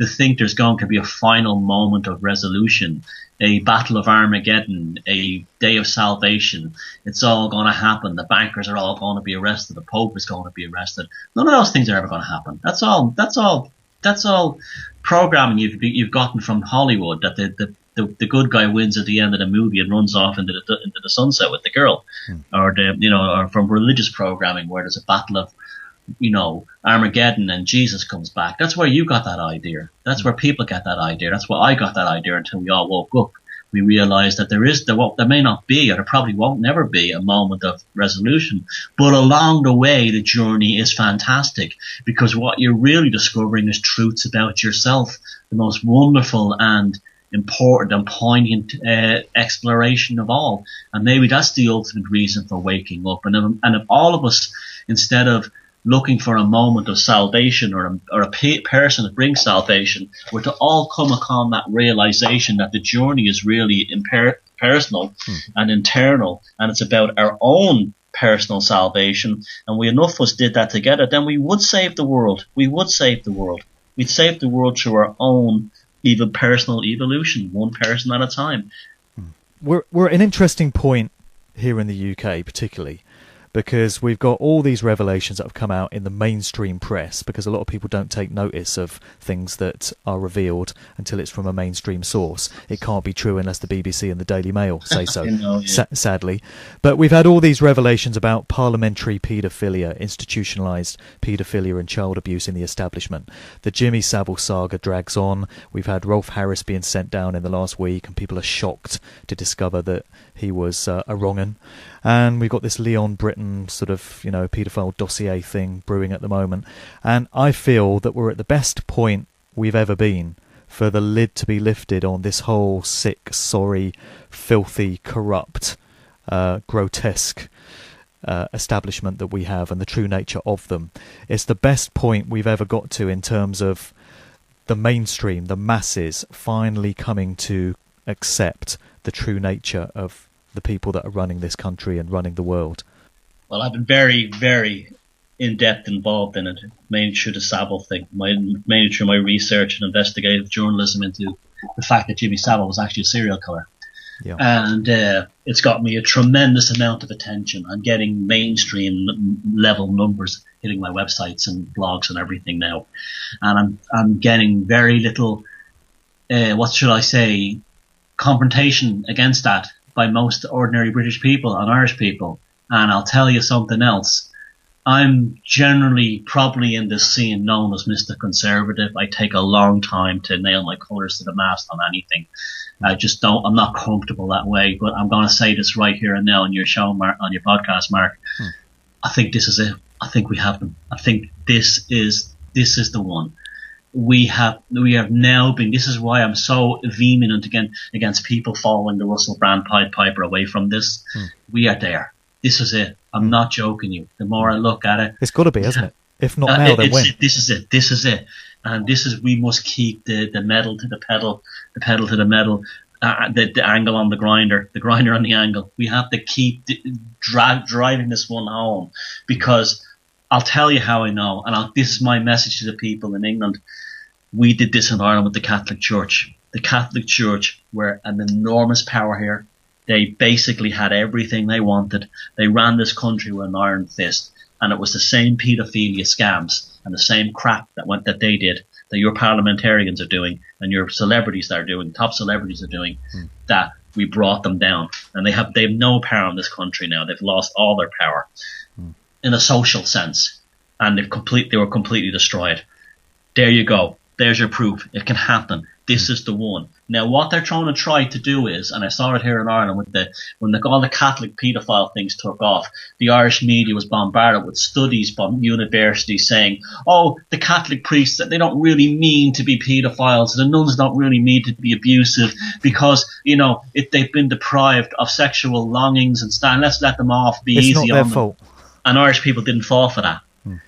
think there's going to be a final moment of resolution, a battle of Armageddon, a day of salvation. It's all going to happen. The bankers are all going to be arrested. The Pope is going to be arrested. None of those things are ever going to happen. That's all programming you've gotten from Hollywood, that the good guy wins at the end of the movie and runs off into the sunset with the girl, or from religious programming where there's a battle of Armageddon and Jesus comes back. That's where you got that idea. That's where people get that idea. That's where I got that idea until we all woke up. We realized that there may not be, or there probably won't never be, a moment of resolution. But along the way, the journey is fantastic because what you're really discovering is truths about yourself, the most wonderful and important and poignant exploration of all. And maybe that's the ultimate reason for waking up. And if all of us, instead of looking for a moment of salvation or a person that brings salvation, were to all come upon that realization that the journey is really personal and internal, and it's about our own personal salvation, and enough of us did that together, then we would save the world. We would save the world. We'd save the world through our own even personal evolution, one person at a time. We're at an interesting point here in the UK, particularly because we've got all these revelations that have come out in the mainstream press, because a lot of people don't take notice of things that are revealed until it's from a mainstream source. It can't be true unless the BBC and the Daily Mail say so, sadly. But we've had all these revelations about parliamentary paedophilia, institutionalised paedophilia and child abuse in the establishment. The Jimmy Savile saga drags on. We've had Rolf Harris being sent down in the last week, and people are shocked to discover that he was a wrong-un. And we've got this Leon Britton sort of, paedophile dossier thing brewing at the moment. And I feel that we're at the best point we've ever been for the lid to be lifted on this whole sick, sorry, filthy, corrupt, grotesque establishment that we have and the true nature of them. It's the best point we've ever got to in terms of the mainstream, the masses, finally coming to accept the true nature of the people that are running this country and running the world. Well, I've been very, very in-depth involved in it, mainly through the Savile thing, mainly through my research and investigative journalism into the fact that Jimmy Savile was actually a serial killer. Yeah. And it's got me a tremendous amount of attention. I'm getting mainstream level numbers hitting my websites and blogs and everything now. And I'm getting very little, confrontation against that by most ordinary British people and Irish people. And I'll tell you something else. I'm generally probably in this scene known as Mr. Conservative. I take a long time to nail my colours to the mast on anything. I'm not comfortable that way, but I'm going to say this right here and now on your show, Mark, on your podcast, Mark. I think this is it. I think we have them. I think this is the one. We have now been, this is why I'm so vehement against people following the Russell Brand Pied Piper away from this. We are there. This is it. I'm not joking you. The more I look at it. It's got to be, isn't it? If not now, then when? This is it. And we must keep the metal to the pedal, the pedal to the metal, the angle on the grinder on the angle. We have to keep driving this one home, because I'll tell you how I know, and this is my message to the people in England. We did this in Ireland with the Catholic Church. The Catholic Church were an enormous power here. They basically had everything they wanted. They ran this country with an iron fist, and it was the same paedophilia scams and the same crap that they did, that your parliamentarians are doing and your celebrities that are doing, top celebrities are doing, that we brought them down. And they have no power in this country now. They've lost all their power in a social sense, and they were completely destroyed. There you go. There's your proof. It can happen. This is the one. Now, what they're trying to try to do is, and I saw it here in Ireland when all the Catholic paedophile things took off, the Irish media was bombarded with studies from universities saying, oh, the Catholic priests, they don't really mean to be paedophiles. The nuns don't really mean to be abusive because, if they've been deprived of sexual longings and let's let them off, be easy on them. It's not their fault. And Irish people didn't fall for that.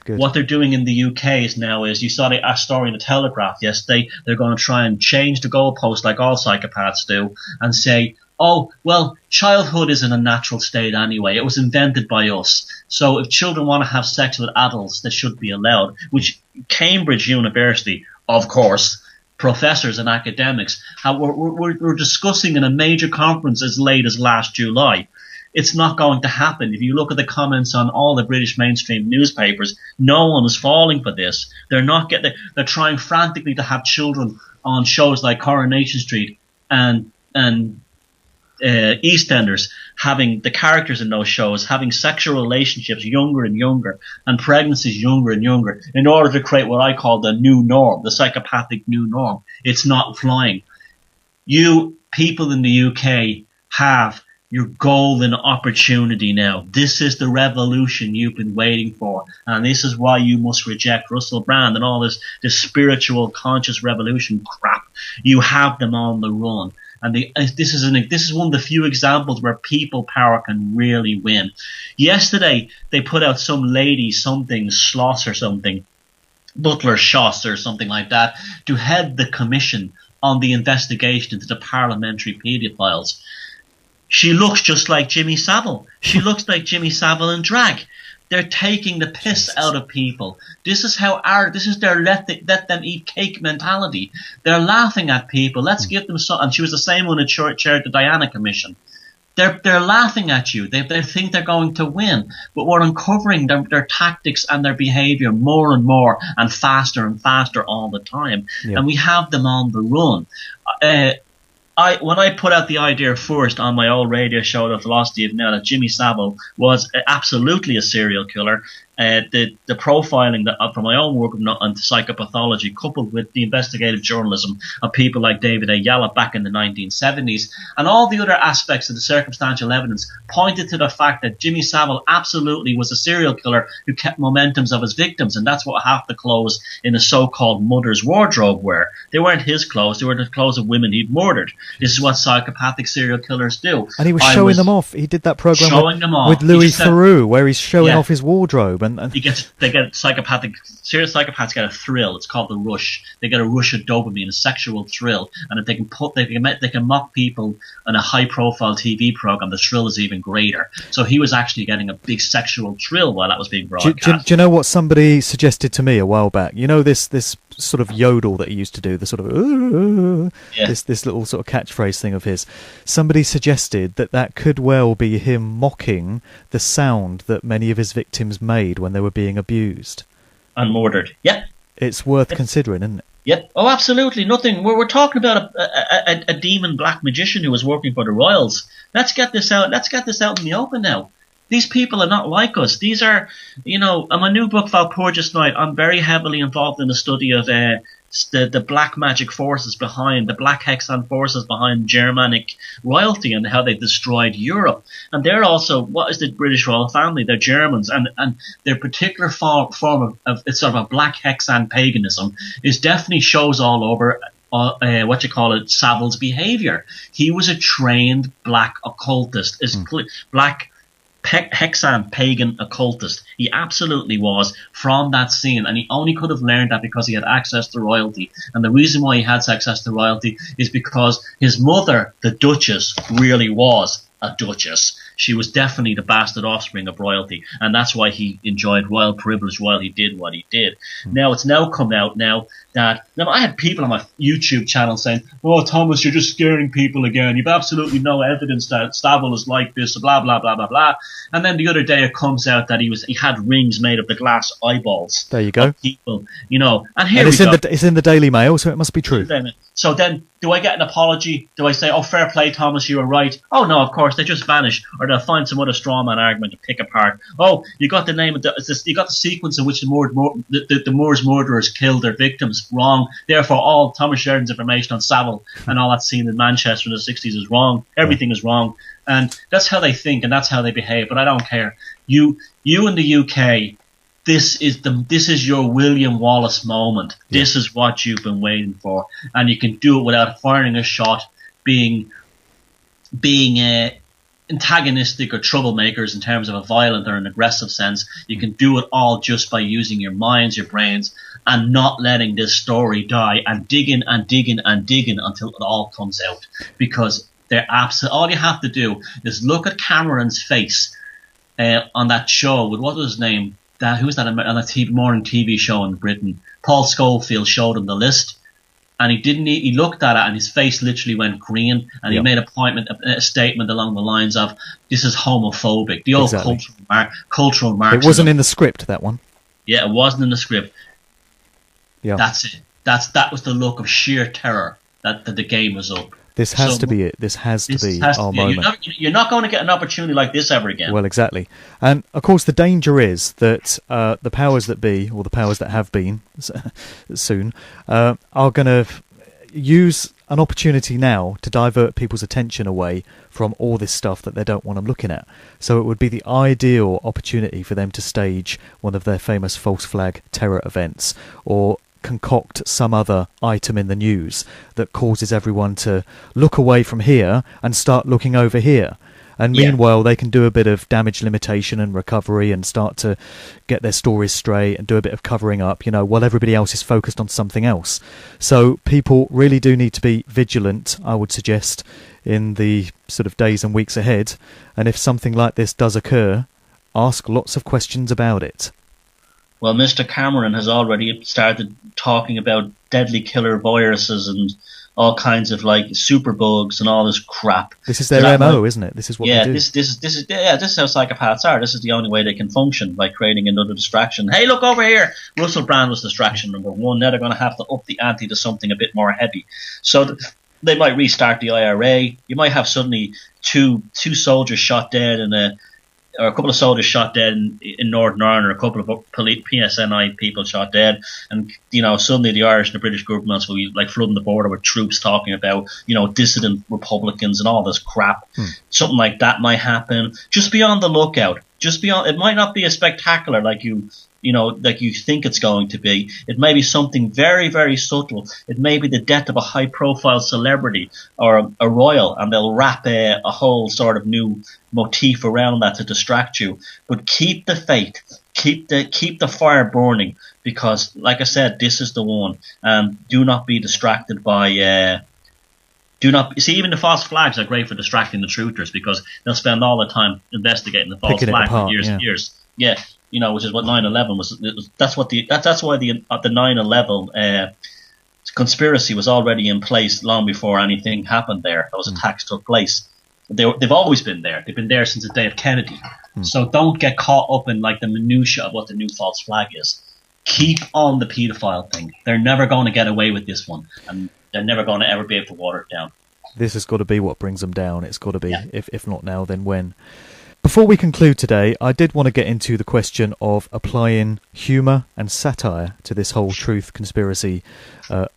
Good. What they're doing in the UK is you saw the story in the Telegraph yesterday. They're going to try and change the goalpost like all psychopaths do and say, oh, well, childhood isn't a natural state anyway. It was invented by us. So if children want to have sex with adults, they should be allowed, which Cambridge University, of course, professors and academics, we're discussing in a major conference as late as last July. It's not going to happen. If you look at the comments on all the British mainstream newspapers, no one is falling for this. They're trying frantically to have children on shows like Coronation Street and EastEnders, having the characters in those shows having sexual relationships younger and younger and pregnancies younger and younger in order to create what I call the new norm, the psychopathic new norm. It's not flying. You people in the UK have your golden opportunity now. This is the revolution you've been waiting for, and this is why you must reject Russell Brand and all this spiritual conscious revolution crap. You have them on the run, and this is one of the few examples where people power can really win. Yesterday they put out some lady something Schloss or something, Butler Schoss or something like that, to head the commission on the investigation into the parliamentary paedophiles. She looks just like Jimmy Savile. She looks like Jimmy Savile in drag. They're taking the piss out of people. This is their let them eat cake mentality. They're laughing at people. Let's give them some. And she was the same one who chaired the Diana Commission. They're laughing at you. They think they're going to win, but we're uncovering their tactics and their behaviour more and more and faster all the time. Yeah. And we have them on the run. When I put out the idea first on my old radio show, The Philosophy of Now, that Jimmy Savile was absolutely a serial killer, the profiling from my own work on psychopathology, coupled with the investigative journalism of people like David A. Yallop back in the 1970s, and all the other aspects of the circumstantial evidence pointed to the fact that Jimmy Savile absolutely was a serial killer who kept momentums of his victims, and that's what half the clothes in the so-called mother's wardrobe were. They weren't his clothes, they were the clothes of women he'd murdered. This is what psychopathic serial killers do. And he was showing them off. He did that program with Louis Theroux, where he's showing off his wardrobe. They get serial psychopaths get a thrill. It's called the rush. They get a rush of dopamine, a sexual thrill, and if they can mock people in a high-profile TV program, the thrill is even greater. So he was actually getting a big sexual thrill while that was being broadcast. Do you know what somebody suggested to me a while back? You know this sort of yodel that he used to do, the sort of this little sort of catchphrase thing of his. Somebody suggested that could well be him mocking the sound that many of his victims made when they were being abused and murdered. Yep, it's worth considering, isn't it? Yep. Oh, absolutely. Nothing. We're talking about a demon black magician who was working for the royals. Let's get this out. Let's get this out in the open now. These people are not like us. These are, in my new book, Valpurgis Night, I'm very heavily involved in the study of the black magic forces behind, the black hexan forces behind Germanic royalty and how they destroyed Europe. And they're also, what is the British royal family? They're Germans, and their particular form of it's sort of a black hexan paganism is definitely shows all over Savile's behaviour. He was a trained black occultist, black Hexan pagan occultist. He absolutely was from that scene, and he only could have learned that because he had access to royalty. And the reason why he had access to royalty is because his mother, the Duchess, really was a duchess. She was definitely the bastard offspring of royalty, and that's why he enjoyed royal privilege while he did what he did. Now, it's now come out now that I had people on my YouTube channel saying, "Oh, Thomas, you're just scaring people again. You've absolutely no evidence that Savile is like this, blah blah blah blah blah." And then the other day it comes out that he had rings made of the glass eyeballs. There you go. People, and here it's in the Daily Mail, so it must be true. So then, do I get an apology? Do I say, "Oh, fair play, Thomas, you were right"? Oh no, of course they just vanish, or they'll find some other strawman argument to pick apart. Oh, you got the name of you got the sequence in which the Moors murderers killed their victims wrong. Therefore, all Thomas Sheridan's information on Savile and all that scene in Manchester in the 60s is wrong. Everything is wrong, and that's how they think and that's how they behave. But I don't care. You in the UK. This is your William Wallace moment. Yeah. This is what you've been waiting for, and you can do it without firing a shot, being antagonistic or troublemakers in terms of a violent or an aggressive sense. You can do it all just by using your minds, your brains, and not letting this story die, and digging and digging and digging until it all comes out. Because all you have to do is look at Cameron's face on that show with, what was his name? Who's that on a morning TV show in Britain? Paul Schofield showed him the list, and he looked at it, and his face literally went green, and he made a statement along the lines of, "This is homophobic." The old cultural Marxism. It wasn't in the script, that one. Yeah, it wasn't in the script. Yeah, that's it. That was the look of sheer terror that the game was up. This has to be it. This has to be our moment. You're not going to get an opportunity like this ever again. Well, exactly. And, of course, the danger is that the powers that be, or the powers that have been soon, are going to use an opportunity now to divert people's attention away from all this stuff that they don't want them looking at. So it would be the ideal opportunity for them to stage one of their famous false flag terror events, or concoct some other item in the news that causes everyone to look away from here and start looking over here. And meanwhile, they can do a bit of damage limitation and recovery and start to get their stories straight and do a bit of covering up, while everybody else is focused on something else. So people really do need to be vigilant, I would suggest, in the sort of days and weeks ahead. And if something like this does occur, ask lots of questions about it. Well, Mr. Cameron has already started talking about deadly killer viruses and all kinds of superbugs and all this crap. This is their MO, isn't it? This is what they do. This is how psychopaths are. This is the only way they can function, by creating another distraction. Hey, look over here! Russell Brand was distraction number one. Now they're going to have to up the ante to something a bit more heavy. So they might restart the IRA. You might have suddenly two soldiers shot dead or a couple of soldiers shot dead in Northern Ireland, or a couple of PSNI people shot dead, and suddenly the Irish and the British governments will be flooding the border with troops talking about dissident Republicans and all this crap. Something like that might happen. Just be on the lookout. It might not be as spectacular like you think it's going to be. It may be something very, very subtle. It may be the death of a high-profile celebrity or a royal, and they'll wrap a whole sort of new motif around that to distract you. But keep the faith. Keep the fire burning, because, like I said, this is the one. Do not be distracted by... even the false flags are great for distracting the truthers, because they'll spend all the time investigating the false flag for years and years. Yeah, which is what 9/11 was. That's why the 9/11 conspiracy was already in place long before anything happened there. Those attacks took place. They've always been there. They've been there since the day of Kennedy. So don't get caught up in the minutia of what the new false flag is. Keep on the paedophile thing. They're never going to get away with this one, and they're never going to ever be able to water it down. This has got to be what brings them down. It's got to be, if not now, then when. Before we conclude today, I did want to get into the question of applying humour and satire to this whole truth conspiracy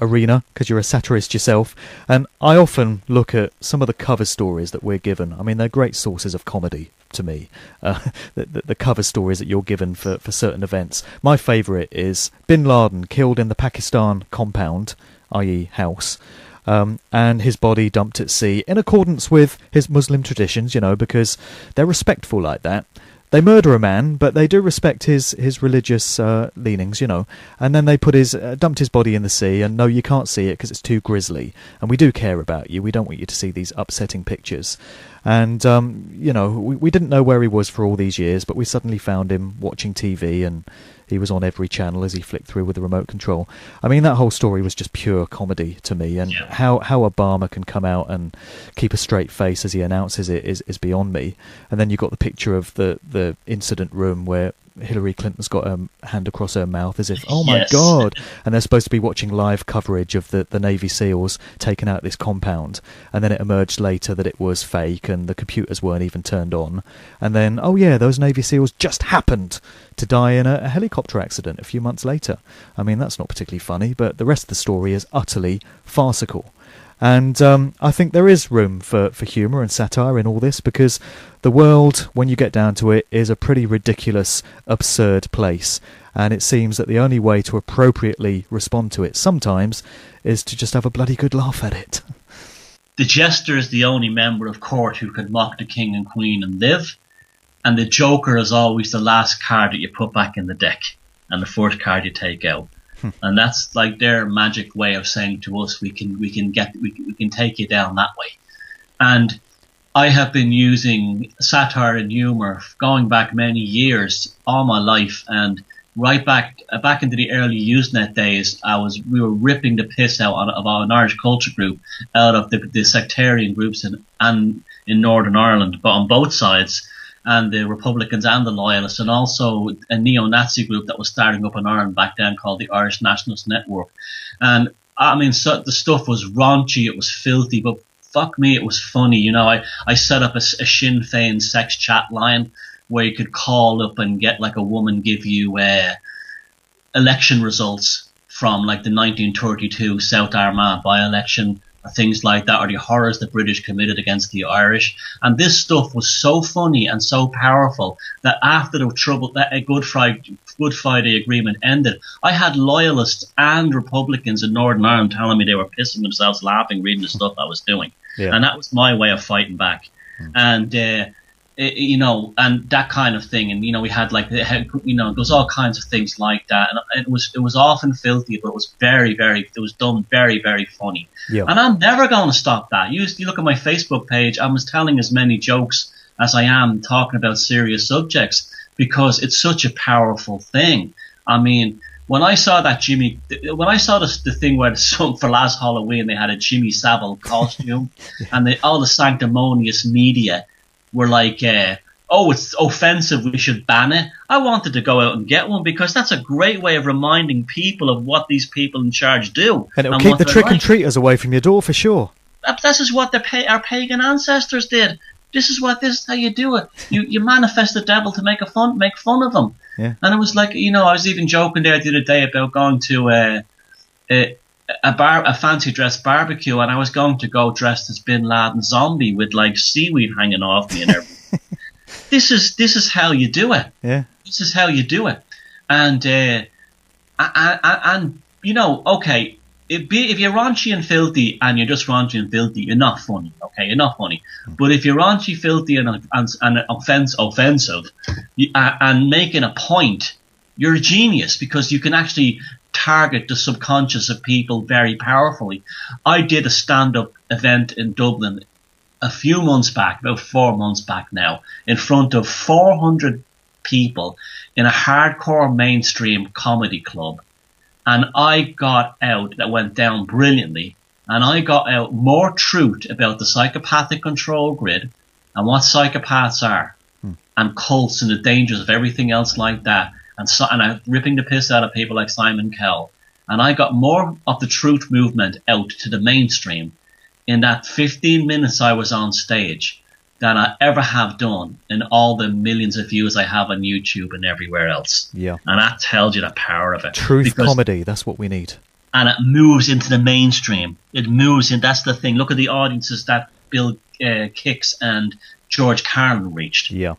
arena, because you're a satirist yourself, and I often look at some of the cover stories that we're given. I mean, they're great sources of comedy to me, the cover stories that you're given for certain events. My favourite is Bin Laden killed in the Pakistan compound, i.e. house, and his body dumped at sea in accordance with his Muslim traditions, because they're respectful like that. They murder a man, but they do respect his religious leanings, And then they dumped his body in the sea, and no, you can't see it because it's too grisly. And we do care about you. We don't want you to see these upsetting pictures. And, we didn't know where he was for all these years, but we suddenly found him watching TV, and he was on every channel as he flicked through with the remote control. I mean, that whole story was just pure comedy to me, and how Obama can come out and keep a straight face as he announces it is beyond me. And then you got the picture of the incident room where Hillary Clinton's got her hand across her mouth as if, oh my God, and they're supposed to be watching live coverage of the Navy SEALs taking out this compound, and then it emerged later that it was fake and the computers weren't even turned on, and then, oh yeah, those Navy SEALs just happened to die in a helicopter accident a few months later. I mean, that's not particularly funny, but the rest of the story is utterly farcical. And I think there is room for humour and satire in all this, because the world, when you get down to it, is a pretty ridiculous, absurd place. And it seems that the only way to appropriately respond to it sometimes is to just have a bloody good laugh at it. The jester is the only member of court who can mock the king and queen and live. And the joker is always the last card that you put back in the deck and the first card you take out. And that's like their magic way of saying to us, we can take you down that way. And I have been using satire and humour going back many years, all my life, and right back into the early Usenet days, we were ripping the piss out of an Irish culture group, out of the sectarian groups in Northern Ireland, but on both sides. And the Republicans and the Loyalists, and also a neo-Nazi group that was starting up in Ireland back then called the Irish Nationalist Network. And I mean, so the stuff was raunchy, it was filthy, but fuck me, it was funny. I set up a Sinn Féin sex chat line where you could call up and get like a woman give you election results from like the 1932 South Armagh by-election, or things like that, or the horrors the British committed against the Irish. And this stuff was so funny and so powerful that after the trouble, that a Good Friday Agreement ended, I had loyalists and Republicans in Northern Ireland telling me they were pissing themselves laughing reading the stuff I was doing. Yeah. And that was my way of fighting back. And and that kind of thing. And we had like there was all kinds of things like that, and it was often filthy, but it was it was done very, very funny. Yeah. And I'm never going to stop that. You look at my Facebook page, I was telling as many jokes as I am talking about serious subjects, because it's such a powerful thing. I mean, when I saw the thing where for last Halloween they had a Jimmy Savile costume, and all the sanctimonious media were like, it's offensive, we should ban it. I wanted to go out and get one, because that's a great way of reminding people of what these people in charge do. And it'll keep the trick-and-treaters away from your door for sure. This is what our pagan ancestors did. This is how you do it. You manifest the devil to make fun of him. Yeah. And it was like, I was even joking there the other day about going to a fancy dress barbecue, and I was going to go dressed as Bin Laden zombie with like seaweed hanging off me and everything. This is how you do it. Yeah. This is how you do it. And okay, if you're raunchy and filthy and you're just raunchy and filthy, you're not funny. Okay, you're not funny. But if you're raunchy, filthy, and offensive, and making a point, you're a genius, because you can actually target the subconscious of people very powerfully. I did a stand-up event in Dublin a few months back, about 4 months back now, in front of 400 people in a hardcore mainstream comedy club. And I got out, that went down brilliantly, and I got out more truth about the psychopathic control grid and what psychopaths are, and cults and the dangers of everything else like that. And I'm ripping the piss out of people like Simon Cowell. And I got more of the truth movement out to the mainstream in that 15 minutes I was on stage than I ever have done in all the millions of views I have on YouTube and everywhere else. Yeah. And that tells you the power of it. Truth comedy, that's what we need. And it moves into the mainstream. It moves in, that's the thing. Look at the audiences that Bill Hicks and George Carlin reached. Yeah.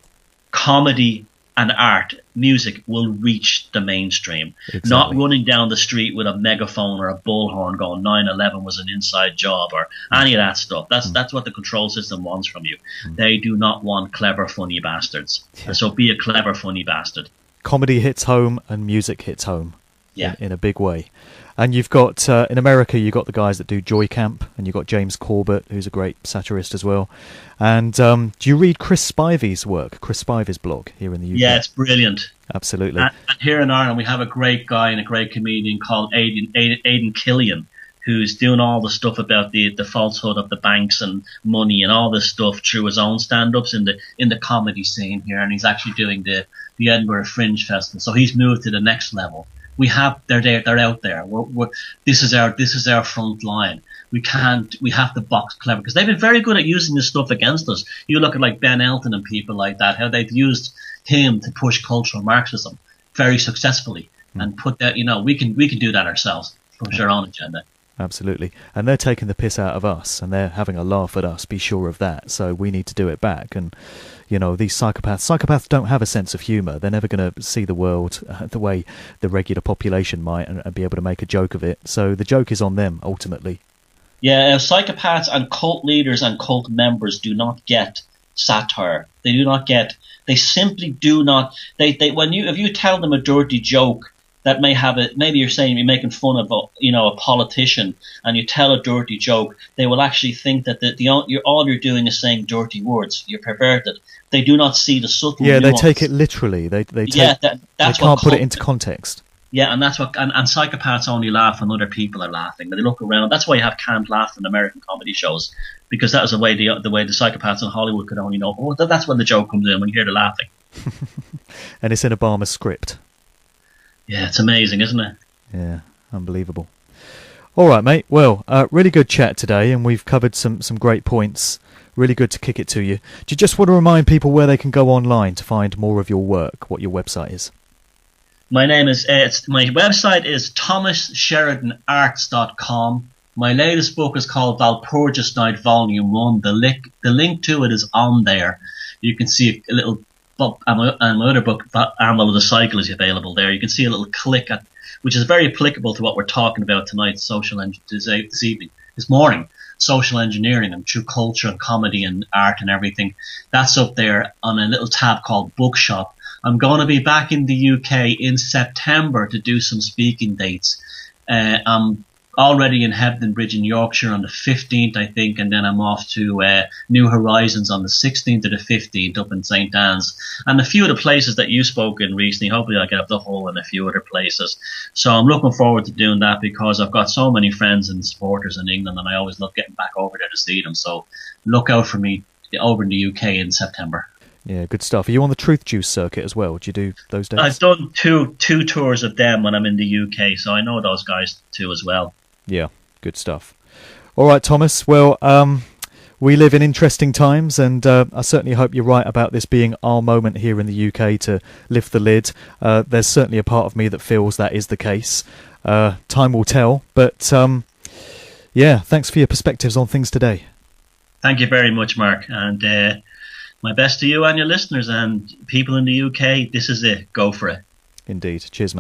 Comedy and art music will reach the mainstream. Exactly. Not running down the street with a megaphone or a bullhorn going 9/11 was an inside job or any of that stuff. That's what the control system wants from you. They do not want clever, funny bastards. And so be a clever, funny bastard. Comedy hits home and music hits home in a big way. And you've got, in America, you've got the guys that do Joy Camp, and you've got James Corbett, who's a great satirist as well. And do you read Chris Spivey's work, Chris Spivey's blog here in the UK? Yeah, it's brilliant. Absolutely. And here in Ireland, we have a great guy and a great comedian called Aidan Killian, who's doing all the stuff about the falsehood of the banks and money and all this stuff through his own stand-ups in the comedy scene here. And he's actually doing the Edinburgh Fringe Festival. So he's moved to the next level. They're out there. This is our front line. We have to box clever, because they've been very good at using this stuff against us. You look at like Ben Elton and people like that, how they've used him to push cultural Marxism very successfully, and put that, we can do that ourselves, push our own agenda. Absolutely. And they're taking the piss out of us, and they're having a laugh at us, be sure of that. So we need to do it back. And these psychopaths don't have a sense of humour. They're never going to see the world the way the regular population might, and be able to make a joke of it. So the joke is on them, ultimately. Yeah, psychopaths and cult leaders and cult members do not get satire. They simply do not. If you tell them a dirty joke that may have it, maybe you're saying you're making fun of a politician, and you tell a dirty joke, they will actually think that all you're doing is saying dirty words. You're perverted. They do not see the subtle nuance. They take it literally. They can't put it into context. Yeah, and that's what and psychopaths only laugh when other people are laughing. They look around. That's why you have canned laughter in American comedy shows, because that was the way the psychopaths in Hollywood could only know. Oh, that's when the joke comes in, when you hear the laughing. And it's in Obama's script. Yeah, it's amazing, isn't it? Yeah, unbelievable. All right, mate. Well, really good chat today, and we've covered some great points. Really good to kick it to you. Do you just want to remind people where they can go online to find more of your work, what your website is? My website is thomassheridanarts.com. My latest book is called Valpurgis Night Volume 1. The link to it is on there. You can see a little, and my other book, Animal of the Cycle, is available there. You can see a little click, which is very applicable to what we're talking about tonight, this morning, social engineering and true culture and comedy and art and everything. That's up there on a little tab called Bookshop. I'm going to be back in the UK in September to do some speaking dates. I'm already in Hebden Bridge in Yorkshire on the 15th, I think, and then I'm off to New Horizons on the 16th to the 15th up in St. Anne's. And a few of the places that you spoke in recently, hopefully I'll get up the hole in a few other places. So I'm looking forward to doing that, because I've got so many friends and supporters in England, and I always love getting back over there to see them. So look out for me over in the UK in September. Yeah, good stuff. Are you on the Truth Juice circuit as well? Do you do those days? I've done two tours of them when I'm in the UK, so I know those guys too as well. Yeah, good stuff. All right, Thomas. Well, we live in interesting times, and I certainly hope you're right about this being our moment here in the UK to lift the lid. There's certainly a part of me that feels that is the case. Time will tell, but thanks for your perspectives on things today. Thank you very much, Mark, and my best to you and your listeners and people in the UK. This is it. Go for it. Indeed. Cheers, mate.